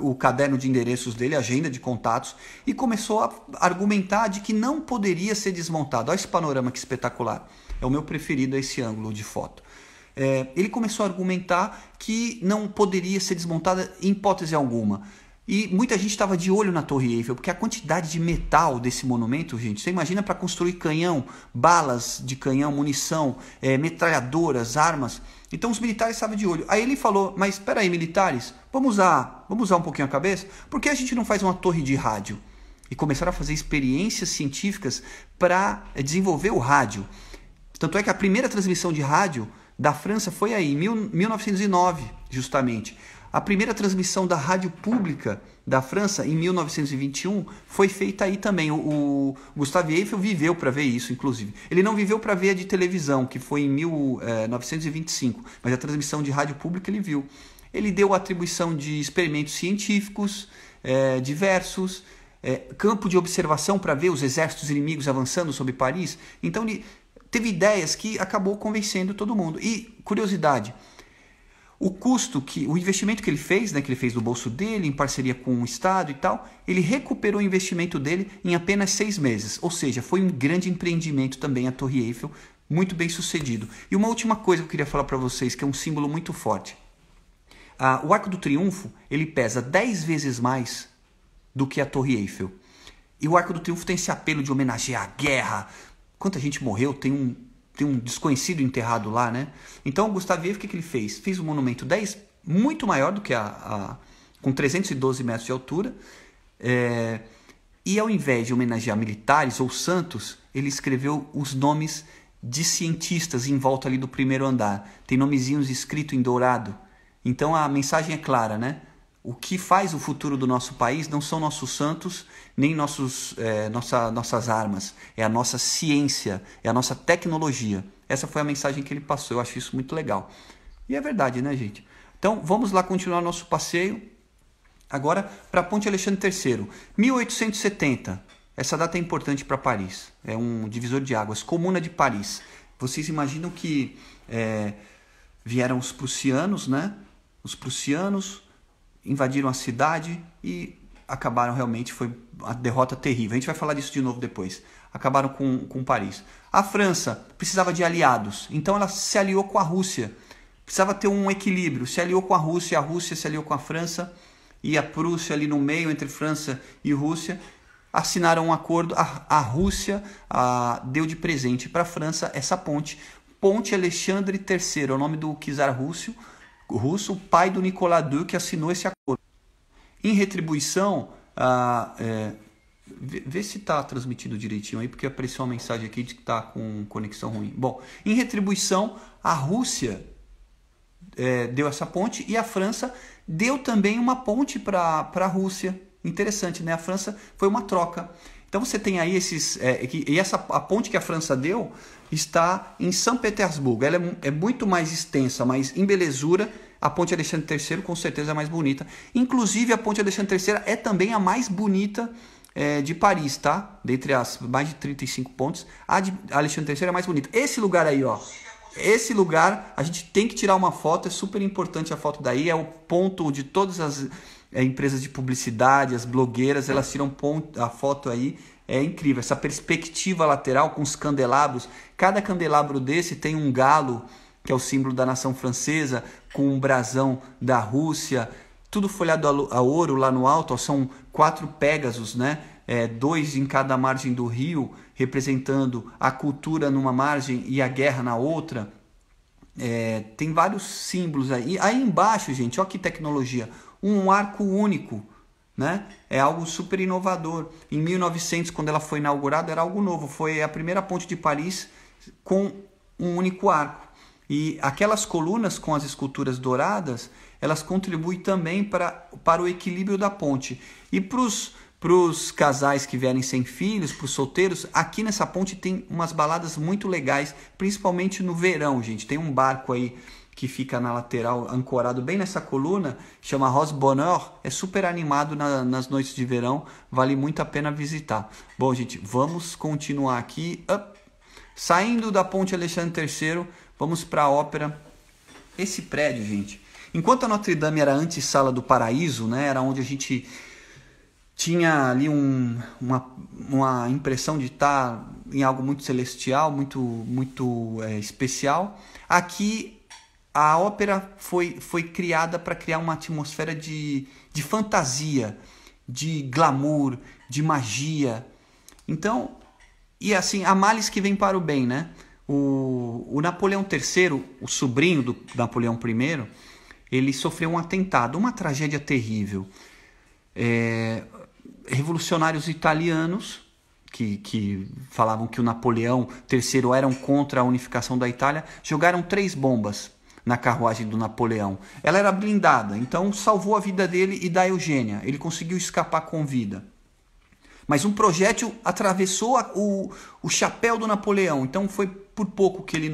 o caderno de endereços dele, a agenda de contatos, e começou a argumentar de que não poderia ser desmontado. Olha esse panorama que espetacular. É o meu preferido, esse ângulo de foto. Ele começou a argumentar que não poderia ser desmontada em hipótese alguma. E muita gente estava de olho na Torre Eiffel, porque a quantidade de metal desse monumento, gente, você imagina para construir canhão, balas de canhão, munição, metralhadoras, armas. Então os militares estavam de olho. Aí ele falou, mas espera aí, militares, vamos usar um pouquinho a cabeça? Por que a gente não faz uma torre de rádio? E começaram a fazer experiências científicas para desenvolver o rádio. Tanto é que a primeira transmissão de rádio da França foi aí, em 1909, justamente. A primeira transmissão da rádio pública da França, em 1921, foi feita aí também. O Gustave Eiffel viveu para ver isso, inclusive. Ele não viveu para ver a de televisão, que foi em 1925, mas a transmissão de rádio pública ele viu. Ele deu atribuição de experimentos científicos diversos, campo de observação para ver os exércitos inimigos avançando sobre Paris. Então ele teve ideias que acabou convencendo todo mundo. E, curiosidade, o investimento que ele fez, né, que ele fez do bolso dele, em parceria com o Estado e tal, ele recuperou o investimento dele em apenas 6 meses. Ou seja, foi um grande empreendimento também a Torre Eiffel, muito bem sucedido. E uma última coisa que eu queria falar para vocês, que é um símbolo muito forte. O Arco do Triunfo, ele pesa 10 vezes mais do que a Torre Eiffel. E o Arco do Triunfo tem esse apelo de homenagear a guerra. Quanta gente morreu, tem um desconhecido enterrado lá, né? Então, o Gustave Eiffel, o que ele fez? Fez um monumento muito maior do que com 312 metros de altura. E ao invés de homenagear militares ou santos, ele escreveu os nomes de cientistas em volta ali do primeiro andar. Tem nomezinhos escritos em dourado. Então, a mensagem é clara, né? O que faz o futuro do nosso país não são nossos santos, nem nossas armas. É a nossa ciência, é a nossa tecnologia. Essa foi a mensagem que ele passou. Eu acho isso muito legal. E é verdade, né, gente? Então, vamos lá continuar nosso passeio. Agora, para a Ponte Alexandre III. 1870. Essa data é importante para Paris. É um divisor de águas. Comuna de Paris. Vocês imaginam que vieram os prussianos, né? Os prussianos invadiram a cidade e acabaram realmente, foi uma derrota terrível. A gente vai falar disso de novo depois. Acabaram com Paris. A França precisava de aliados, então ela se aliou com a Rússia. Precisava ter um equilíbrio, se aliou com a Rússia se aliou com a França, e a Prússia ali no meio, entre França e Rússia, assinaram um acordo. A Rússia deu de presente para a França essa ponte, Ponte Alexandre III, é o nome do czar russo, o pai do Nicolas II, que assinou esse acordo. Em retribuição, vê se está transmitido direitinho aí, porque apareceu uma mensagem aqui de que está com conexão ruim. Bom, em retribuição, a Rússia deu essa ponte e a França deu também uma ponte para a Rússia. Interessante, né? A França foi uma troca. Então você tem aí a ponte que a França deu está em São Petersburgo. Ela é muito mais extensa, mas em belezura a Ponte Alexandre III com certeza é mais bonita. Inclusive a Ponte Alexandre III é também a mais bonita de Paris, tá? Dentre as mais de 35 pontes, a de Alexandre III é a mais bonita. Esse lugar aí, ó. Esse lugar a gente tem que tirar uma foto, é super importante a foto daí, é o ponto de todas as empresas de publicidade, as blogueiras, elas tiram a foto aí, é incrível. Essa perspectiva lateral com os candelabros, cada candelabro desse tem um galo, que é o símbolo da nação francesa, com um brasão da Rússia, tudo folhado a ouro lá no alto, ó, são 4 Pégasos, né? 2 em cada margem do rio, representando a cultura numa margem e a guerra na outra. Tem vários símbolos aí. Aí embaixo, gente, olha que tecnologia, um arco único, né? É algo super inovador. Em 1900, quando ela foi inaugurada, era algo novo. Foi a primeira ponte de Paris com um único arco. E aquelas colunas com as esculturas douradas, elas contribuem também para o equilíbrio da ponte. E para os casais que vierem sem filhos, para os solteiros, aqui nessa ponte tem umas baladas muito legais, principalmente no verão, gente. Tem um barco aí que fica na lateral, ancorado bem nessa coluna, chama Rose Bonheur, é super animado nas noites de verão, vale muito a pena visitar. Bom, gente, vamos continuar aqui. Saindo da Ponte Alexandre III, vamos para a Ópera. Esse prédio, gente, enquanto a Notre Dame era a antessala do paraíso, né, era onde a gente tinha ali uma impressão de estar em algo muito celestial, muito especial. Aqui a ópera foi criada para criar uma atmosfera de fantasia, de glamour, de magia. Então, e assim, há males que vêm para o bem, né? O Napoleão III, o sobrinho do Napoleão I, ele sofreu um atentado, uma tragédia terrível. Revolucionários italianos que falavam que o Napoleão III eram contra a unificação da Itália, jogaram 3 bombas na carruagem do Napoleão. Ela era blindada, então salvou a vida dele e da Eugênia. Ele conseguiu escapar com vida. Mas um projétil atravessou o chapéu do Napoleão, então foi por pouco que ele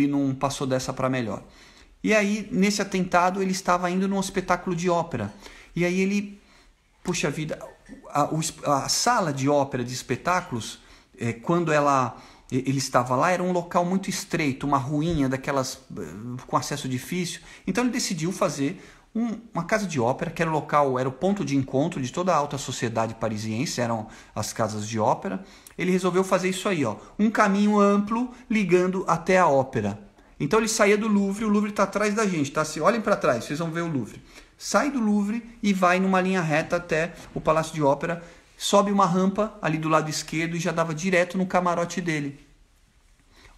não passou dessa para melhor. E aí, nesse atentado, ele estava indo num espetáculo de ópera. E aí ele, puxa vida, a sala de ópera de espetáculos, quando ele estava lá, era um local muito estreito, uma ruinha daquelas com acesso difícil. Então ele decidiu fazer uma casa de ópera, que era o local, era o ponto de encontro de toda a alta sociedade parisiense, eram as casas de ópera. Ele resolveu fazer isso aí, ó, um caminho amplo ligando até a ópera. Então ele saía do Louvre, o Louvre está atrás da gente, tá? Se olhem para trás, vocês vão ver o Louvre. Sai do Louvre e vai numa linha reta até o Palácio de Ópera, sobe uma rampa ali do lado esquerdo e já dava direto no camarote dele.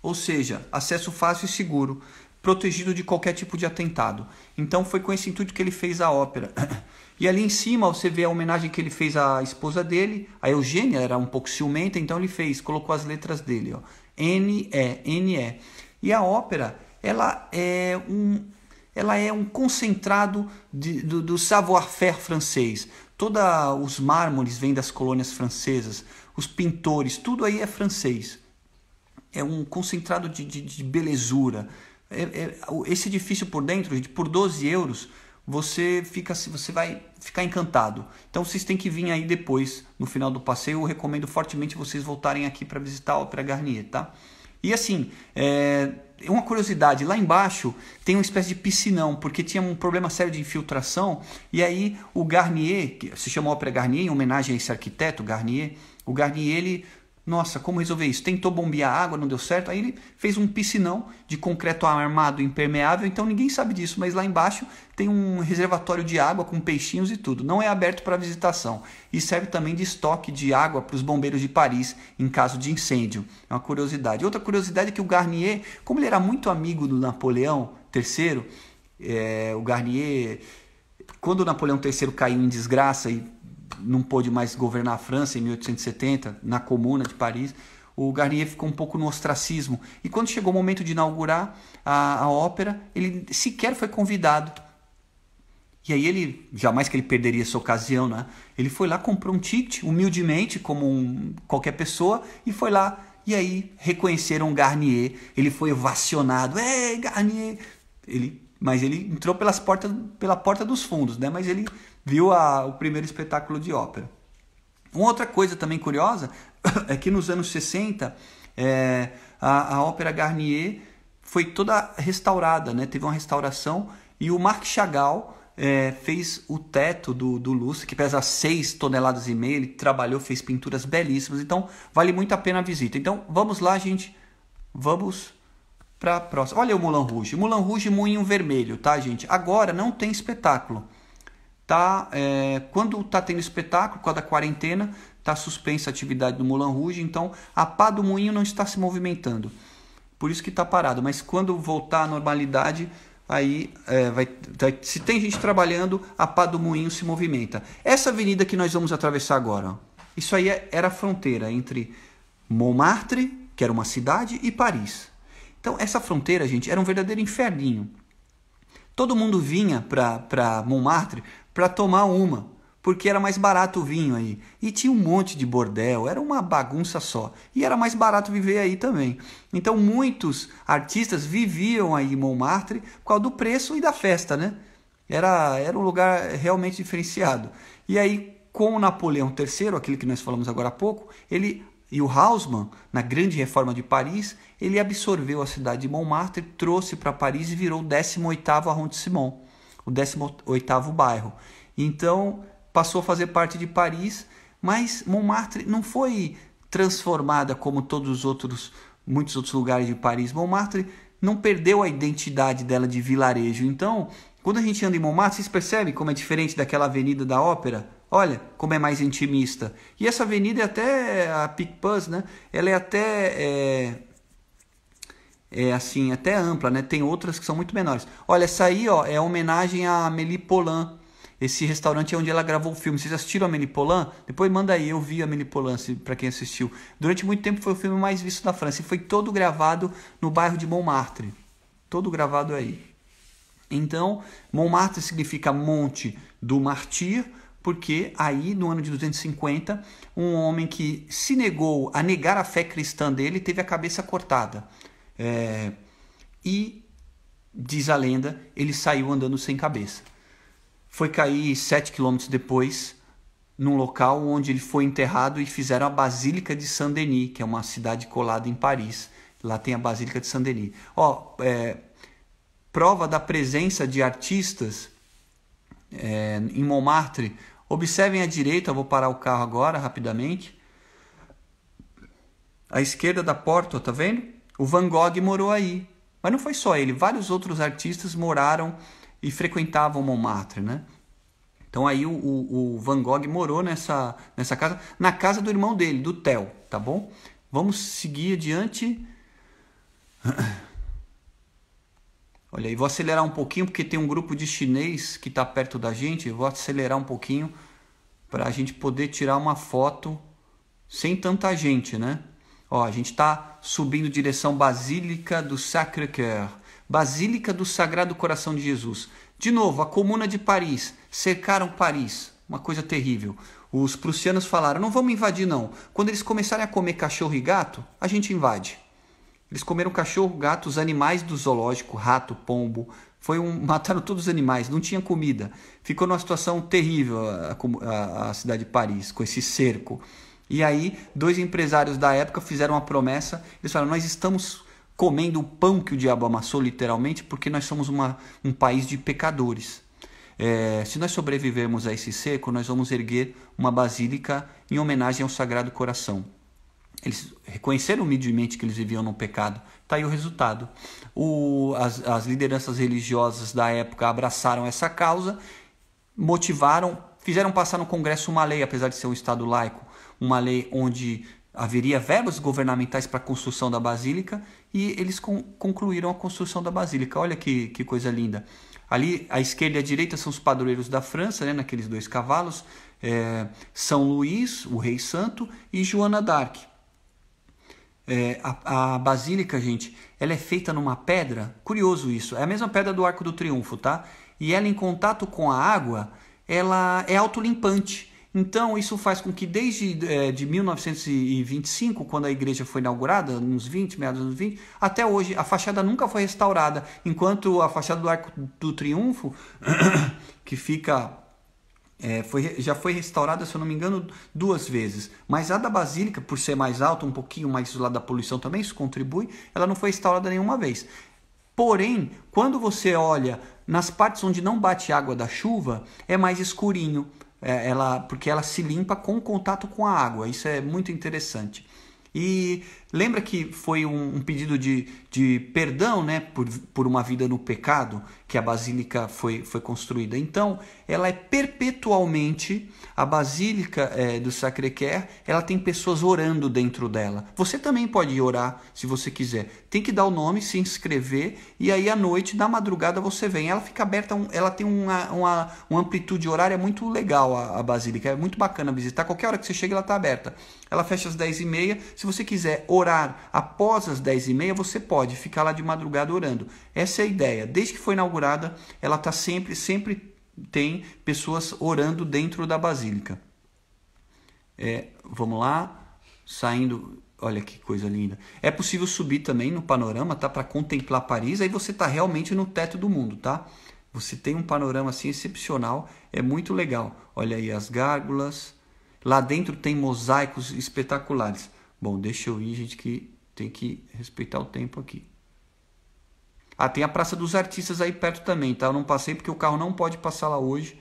Ou seja, acesso fácil e seguro, protegido de qualquer tipo de atentado. Então foi com esse intuito que ele fez a ópera. E ali em cima você vê a homenagem que ele fez à esposa dele, a Eugênia, era um pouco ciumenta, então ele colocou as letras dele, ó, N-E, N-E. E a ópera, ela é um concentrado do savoir-faire francês. Todos os mármores vêm das colônias francesas, os pintores, tudo aí é francês. É um concentrado de belezura. Esse edifício por dentro, gente, por 12 euros, você vai ficar encantado. Então vocês têm que vir aí depois, no final do passeio. Eu recomendo fortemente vocês voltarem aqui para visitar a Ópera Garnier, tá? E assim, uma curiosidade, lá embaixo tem uma espécie de piscinão, porque tinha um problema sério de infiltração, e aí o Garnier, que se chama Ópera Garnier, em homenagem a esse arquiteto, Garnier, o Garnier, ele, nossa, como resolver isso? Tentou bombear água, não deu certo, aí ele fez um piscinão de concreto armado impermeável, então ninguém sabe disso, mas lá embaixo tem um reservatório de água com peixinhos e tudo, não é aberto para visitação, e serve também de estoque de água para os bombeiros de Paris em caso de incêndio, é uma curiosidade. Outra curiosidade é que o Garnier, como ele era muito amigo do Napoleão III, o Garnier, quando o Napoleão III caiu em desgraça e não pôde mais governar a França em 1870, na Comuna de Paris, o Garnier ficou um pouco no ostracismo. E quando chegou o momento de inaugurar a ópera, ele sequer foi convidado. E aí ele, jamais que ele perderia essa ocasião, né? Ele foi lá, comprou um ticket, humildemente, como qualquer pessoa, e foi lá. E aí reconheceram o Garnier, ele foi ovacionado. Garnier! Mas ele entrou pela porta dos fundos, né? Mas ele viu o primeiro espetáculo de ópera. Uma outra coisa também curiosa é que nos anos 60 a Ópera Garnier foi toda restaurada, né? Teve uma restauração e o Marc Chagall fez o teto do lustre, que pesa 6,5 toneladas. Ele trabalhou, fez pinturas belíssimas, então vale muito a pena a visita. Então vamos lá, gente, vamos para a próxima. Olha o Moulin Rouge, Moulin Rouge Moinho Vermelho, tá, gente? Agora não tem espetáculo. Tá, quando está tendo espetáculo, por causa da quarentena, está suspensa a atividade do Moulin Rouge, então a pá do moinho não está se movimentando. Por isso que está parado. Mas quando voltar à normalidade, aí se tem gente trabalhando, a pá do moinho se movimenta. Essa avenida que nós vamos atravessar agora, ó, isso aí era a fronteira entre Montmartre, que era uma cidade, e Paris. Então essa fronteira, gente, era um verdadeiro inferninho. Todo mundo vinha para Montmartre para tomar uma, porque era mais barato o vinho aí. E tinha um monte de bordel, era uma bagunça só. E era mais barato viver aí também. Então muitos artistas viviam aí em Montmartre por causa do preço e da festa, né? Era um lugar realmente diferenciado. E aí, com o Napoleão III, aquele que nós falamos agora há pouco, e o Haussmann, na grande reforma de Paris, ele absorveu a cidade de Montmartre, trouxe para Paris e virou o 18º arrondissement, o 18º bairro. Então, passou a fazer parte de Paris, mas Montmartre não foi transformada como muitos outros lugares de Paris. Montmartre não perdeu a identidade dela de vilarejo. Então, quando a gente anda em Montmartre, vocês percebem como é diferente daquela avenida da ópera? Olha como é mais intimista. E essa avenida é até a Picpus, né? Ela é até assim, até ampla, né? Tem outras que são muito menores. Olha, essa aí, ó, é homenagem a Amélie Poulain. Esse restaurante é onde ela gravou o filme. Vocês assistiram a Amélie Poulain? Depois manda aí, eu vi a Amélie Poulain, para quem assistiu. Durante muito tempo foi o filme mais visto da França e foi todo gravado no bairro de Montmartre. Todo gravado aí. Então, Montmartre significa Monte do Martir, porque aí, no ano de 250, um homem que se negou a negar a fé cristã dele teve a cabeça cortada. E, diz a lenda, ele saiu andando sem cabeça. Foi cair 7 quilômetros depois, num local onde ele foi enterrado, e fizeram a Basílica de Saint-Denis, que é uma cidade colada em Paris. Lá tem a Basílica de Saint-Denis. Prova da presença de artistas em Montmartre. Observem à direita, eu vou parar o carro agora rapidamente. À esquerda da porta, tá vendo? O Van Gogh morou aí. Mas não foi só ele, vários outros artistas moraram e frequentavam Montmartre, né? Então aí o Van Gogh morou nessa casa, na casa do irmão dele, do Theo, tá bom? Vamos seguir adiante. Olha aí, vou acelerar um pouquinho porque tem um grupo de chinês que está perto da gente. Eu vou acelerar um pouquinho para a gente poder tirar uma foto sem tanta gente, né? Ó, a gente está subindo em direção Basílica do Sacré-Cœur, Basílica do Sagrado Coração de Jesus. De novo, a Comuna de Paris, cercaram Paris, uma coisa terrível. Os prussianos falaram, não vamos invadir não. Quando eles começarem a comer cachorro e gato, a gente invade. Eles comeram cachorro, gato, os animais do zoológico, rato, pombo. Mataram todos os animais, não tinha comida. Ficou numa situação terrível a cidade de Paris, com esse cerco. E aí, 2 empresários da época fizeram uma promessa. Eles falaram, nós estamos comendo o pão que o diabo amassou, literalmente, porque nós somos um país de pecadores. Se nós sobrevivermos a esse cerco, nós vamos erguer uma basílica em homenagem ao Sagrado Coração. Eles reconheceram humildemente que eles viviam no pecado. Está aí o resultado. As lideranças religiosas da época abraçaram essa causa, motivaram, fizeram passar no Congresso uma lei, apesar de ser um Estado laico, uma lei onde haveria verbas governamentais para a construção da basílica, e eles concluíram a construção da basílica. Olha que coisa linda. Ali, à esquerda e à direita, são os padroeiros da França, né, naqueles 2 cavalos. São Luís, o rei santo, e Joana d'Arc. A basílica, gente, ela é feita numa pedra, curioso isso, é a mesma pedra do Arco do Triunfo, tá? E ela, em contato com a água, ela é autolimpante. Então isso faz com que desde de 1925, quando a igreja foi inaugurada, meados dos 20, até hoje, a fachada nunca foi restaurada, enquanto a fachada do Arco do Triunfo, que fica... já foi restaurada, se eu não me engano, 2 vezes. Mas a da Basílica, por ser mais alta, um pouquinho mais isolada da poluição também, isso contribui, ela não foi restaurada nenhuma vez. Porém, quando você olha nas partes onde não bate água da chuva, é mais escurinho, porque ela se limpa com contato com a água. Isso é muito interessante. E lembra que foi um pedido de perdão, né, por uma vida no pecado, que a basílica foi construída. Então, ela é perpetualmente, a Basílica do Sacré-Cœur, ela tem pessoas orando dentro dela. Você também pode orar, se você quiser. Tem que dar o nome, se inscrever, e aí à noite, na madrugada, você vem. Ela fica aberta, ela tem uma amplitude horária muito legal, a basílica. É muito bacana visitar. Qualquer hora que você chega, ela está aberta. Ela fecha às 10h30. Se você quiser orar após as 10h30, você pode ficar lá de madrugada orando. Essa é a ideia. Desde que foi inaugurada, ela está sempre tem pessoas orando dentro da basílica. Vamos lá, saindo, olha que coisa linda. É possível subir também no panorama, tá? Para contemplar Paris, aí você está realmente no teto do mundo, tá? Você tem um panorama assim excepcional, é muito legal. Olha aí as gárgulas. Lá dentro tem mosaicos espetaculares. Bom, deixa eu ir, gente, que tem que respeitar o tempo aqui. Tem a Praça dos Artistas aí perto também, tá? Eu não passei porque o carro não pode passar lá hoje.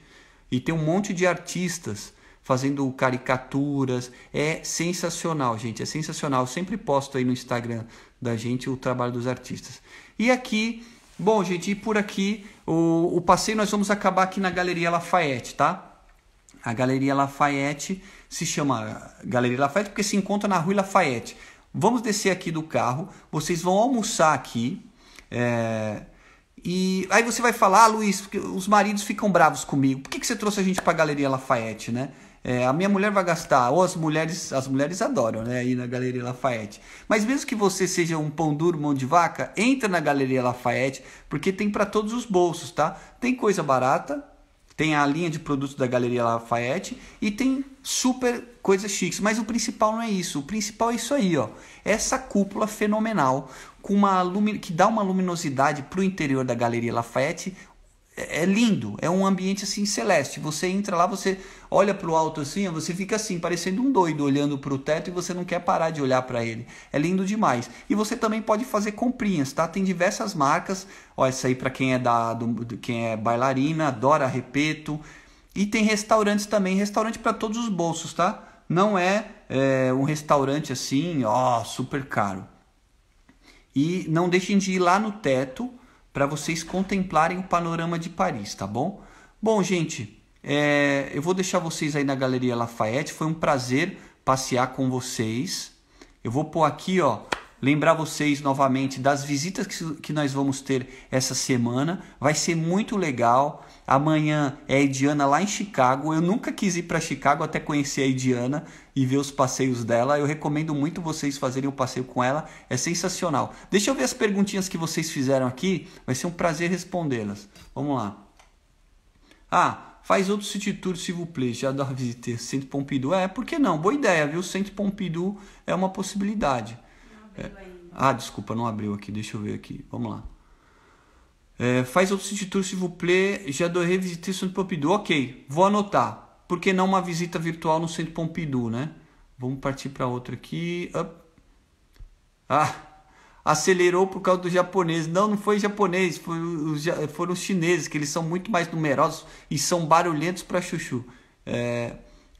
E tem um monte de artistas fazendo caricaturas. É sensacional, gente, é sensacional. Eu sempre posto aí no Instagram da gente o trabalho dos artistas. E aqui, bom, gente, e por aqui, o passeio nós vamos acabar aqui na Galeria Lafayette, tá? A Galeria Lafayette se chama Galeria Lafayette porque se encontra na Rue Lafayette. Vamos descer aqui do carro, vocês vão almoçar aqui. E aí você vai falar, Luiz, os maridos ficam bravos comigo. Por que você trouxe a gente para a Galeria Lafayette, né? A minha mulher vai gastar, ou as mulheres adoram, né, ir na Galeria Lafayette. Mas mesmo que você seja um pão duro, mão de vaca, entra na Galeria Lafayette, porque tem para todos os bolsos, tá? Tem coisa barata, tem a linha de produtos da Galeria Lafayette e tem super coisas chiques. Mas o principal não é isso. O principal é isso aí, ó. Essa cúpula fenomenal com que dá uma luminosidade para o interior da Galeria Lafayette. É lindo, é um ambiente assim celeste. Você entra lá, você olha para o alto assim, você fica assim, parecendo um doido olhando para o teto e você não quer parar de olhar para ele. É lindo demais. E você também pode fazer comprinhas, tá? Tem diversas marcas. Ó, essa aí para quem é quem é bailarina, adora Repeto. E tem restaurantes também, restaurante para todos os bolsos, tá? Não é um restaurante assim, ó, super caro. E não deixem de ir lá no teto para vocês contemplarem o panorama de Paris, tá bom? Bom, gente, eu vou deixar vocês aí na Galeria Lafayette. Foi um prazer passear com vocês. Eu vou pôr aqui, ó, lembrar vocês novamente das visitas que nós vamos ter essa semana. Vai ser muito legal. Amanhã é a Ediana lá em Chicago. Eu nunca quis ir para Chicago até conhecer a Ediana e ver os passeios dela. Eu recomendo muito vocês fazerem o passeio com ela. É sensacional. Deixa eu ver as perguntinhas que vocês fizeram aqui. Vai ser um prazer respondê-las. Vamos lá. Faz outro City Tour, s'il vous plaît. Já dá visiter Centre Pompidou. Por que não? Boa ideia, viu? Centre Pompidou é uma possibilidade. Desculpa, não abriu aqui. Deixa eu ver aqui. Vamos lá. Faz outro City Tour, s'il vous plaît. J'adorerais visiter Centre Pompidou. Ok, vou anotar. Por que não uma visita virtual no Centre Pompidou, né? Vamos partir para outra aqui. Acelerou por causa do japonês. Não foi japonês, foram os chineses, que eles são muito mais numerosos e são barulhentos para chuchu.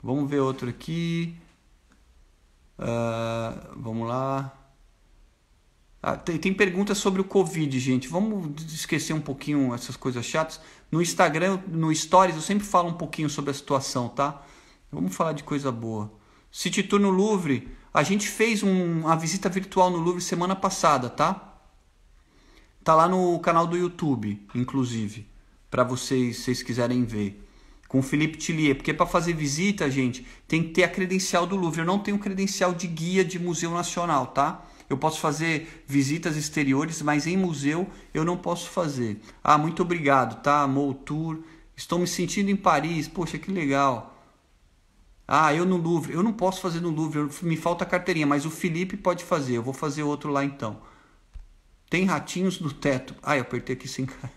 Vamos ver outro aqui. Vamos lá. Tem perguntas sobre o Covid, gente. Vamos esquecer um pouquinho essas coisas chatas. No Instagram, no Stories, eu sempre falo um pouquinho sobre a situação, tá? Vamos falar de coisa boa. City Tour no Louvre. A gente fez uma visita virtual no Louvre semana passada, tá? Tá lá no canal do YouTube, inclusive, para vocês quiserem ver. Com o Philippe Tillier, porque para fazer visita, gente, tem que ter a credencial do Louvre. Eu não tenho credencial de guia de Museu Nacional, tá? Eu posso fazer visitas exteriores, mas em museu eu não posso fazer. Muito obrigado, tá? Mou Tour. Estou me sentindo em Paris. Poxa, que legal. Eu no Louvre. Eu não posso fazer no Louvre, me falta a carteirinha, mas o Felipe pode fazer. Eu vou fazer outro lá então. Tem ratinhos no teto. Eu apertei aqui sem cara.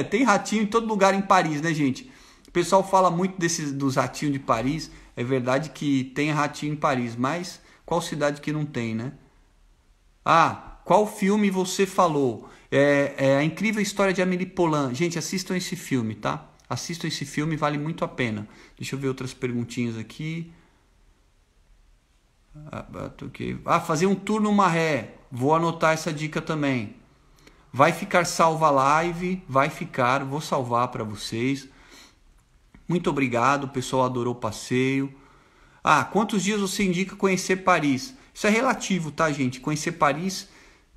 Tem ratinho em todo lugar em Paris, né, gente? O pessoal fala muito dos ratinhos de Paris. É verdade que tem ratinho em Paris, mas qual cidade que não tem, né? Qual filme você falou? A Incrível História de Amélie Poulain. Gente, assistam esse filme, tá? Assistam esse filme, vale muito a pena. Deixa eu ver outras perguntinhas aqui. Fazer um tour no Maré. Vou anotar essa dica também. Vai ficar salva a live. Vai ficar, vou salvar para vocês. Muito obrigado, o pessoal adorou o passeio. Quantos dias você indica conhecer Paris? Isso é relativo, tá, gente? Conhecer Paris,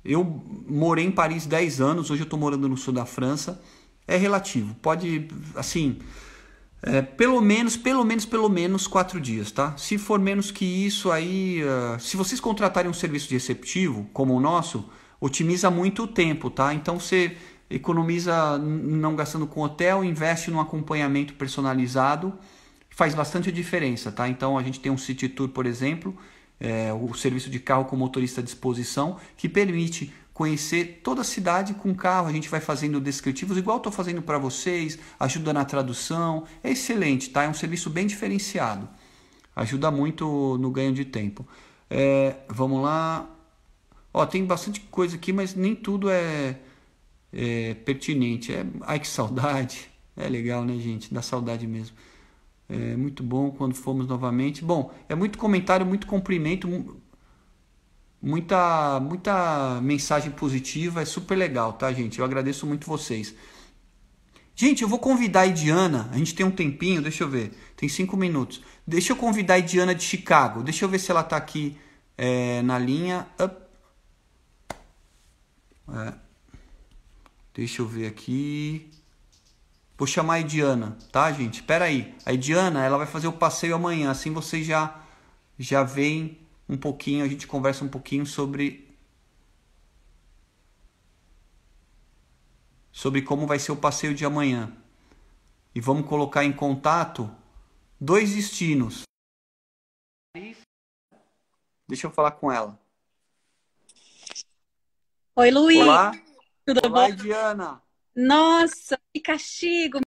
eu morei em Paris 10 anos, hoje eu estou morando no sul da França. É relativo, pode, assim, pelo menos 4 dias, tá? Se for menos que isso, aí, se vocês contratarem um serviço de receptivo, como o nosso, otimiza muito o tempo, tá? Então você economiza não gastando com hotel, investe num acompanhamento personalizado, faz bastante diferença, tá? Então a gente tem um City Tour, por exemplo, o serviço de carro com motorista à disposição, que permite conhecer toda a cidade com carro. A gente vai fazendo descritivos, igual estou fazendo para vocês, ajuda na tradução, é excelente, tá? É um serviço bem diferenciado, ajuda muito no ganho de tempo. Vamos lá. Tem bastante coisa aqui, mas nem tudo é pertinente. Ai, que saudade. É legal, né, gente? Dá saudade mesmo. É muito bom quando fomos novamente. Bom, é muito comentário, muito cumprimento, muita mensagem positiva. É super legal, tá, gente? Eu agradeço muito vocês. Gente, eu vou convidar a Ediana. A gente tem um tempinho, deixa eu ver. Tem 5 minutos. Deixa eu convidar a Ediana de Chicago. Deixa eu ver se ela tá aqui na linha. Deixa eu ver aqui. Vou chamar a Ediana, tá, gente? Espera aí. A Ediana, ela vai fazer o passeio amanhã. Assim vocês já veem um pouquinho, a gente conversa um pouquinho sobre como vai ser o passeio de amanhã. E vamos colocar em contato dois destinos. Deixa eu falar com ela. Oi, Luiz, Olá? tudo bom? Olá, Ediana. Nossa, que castigo!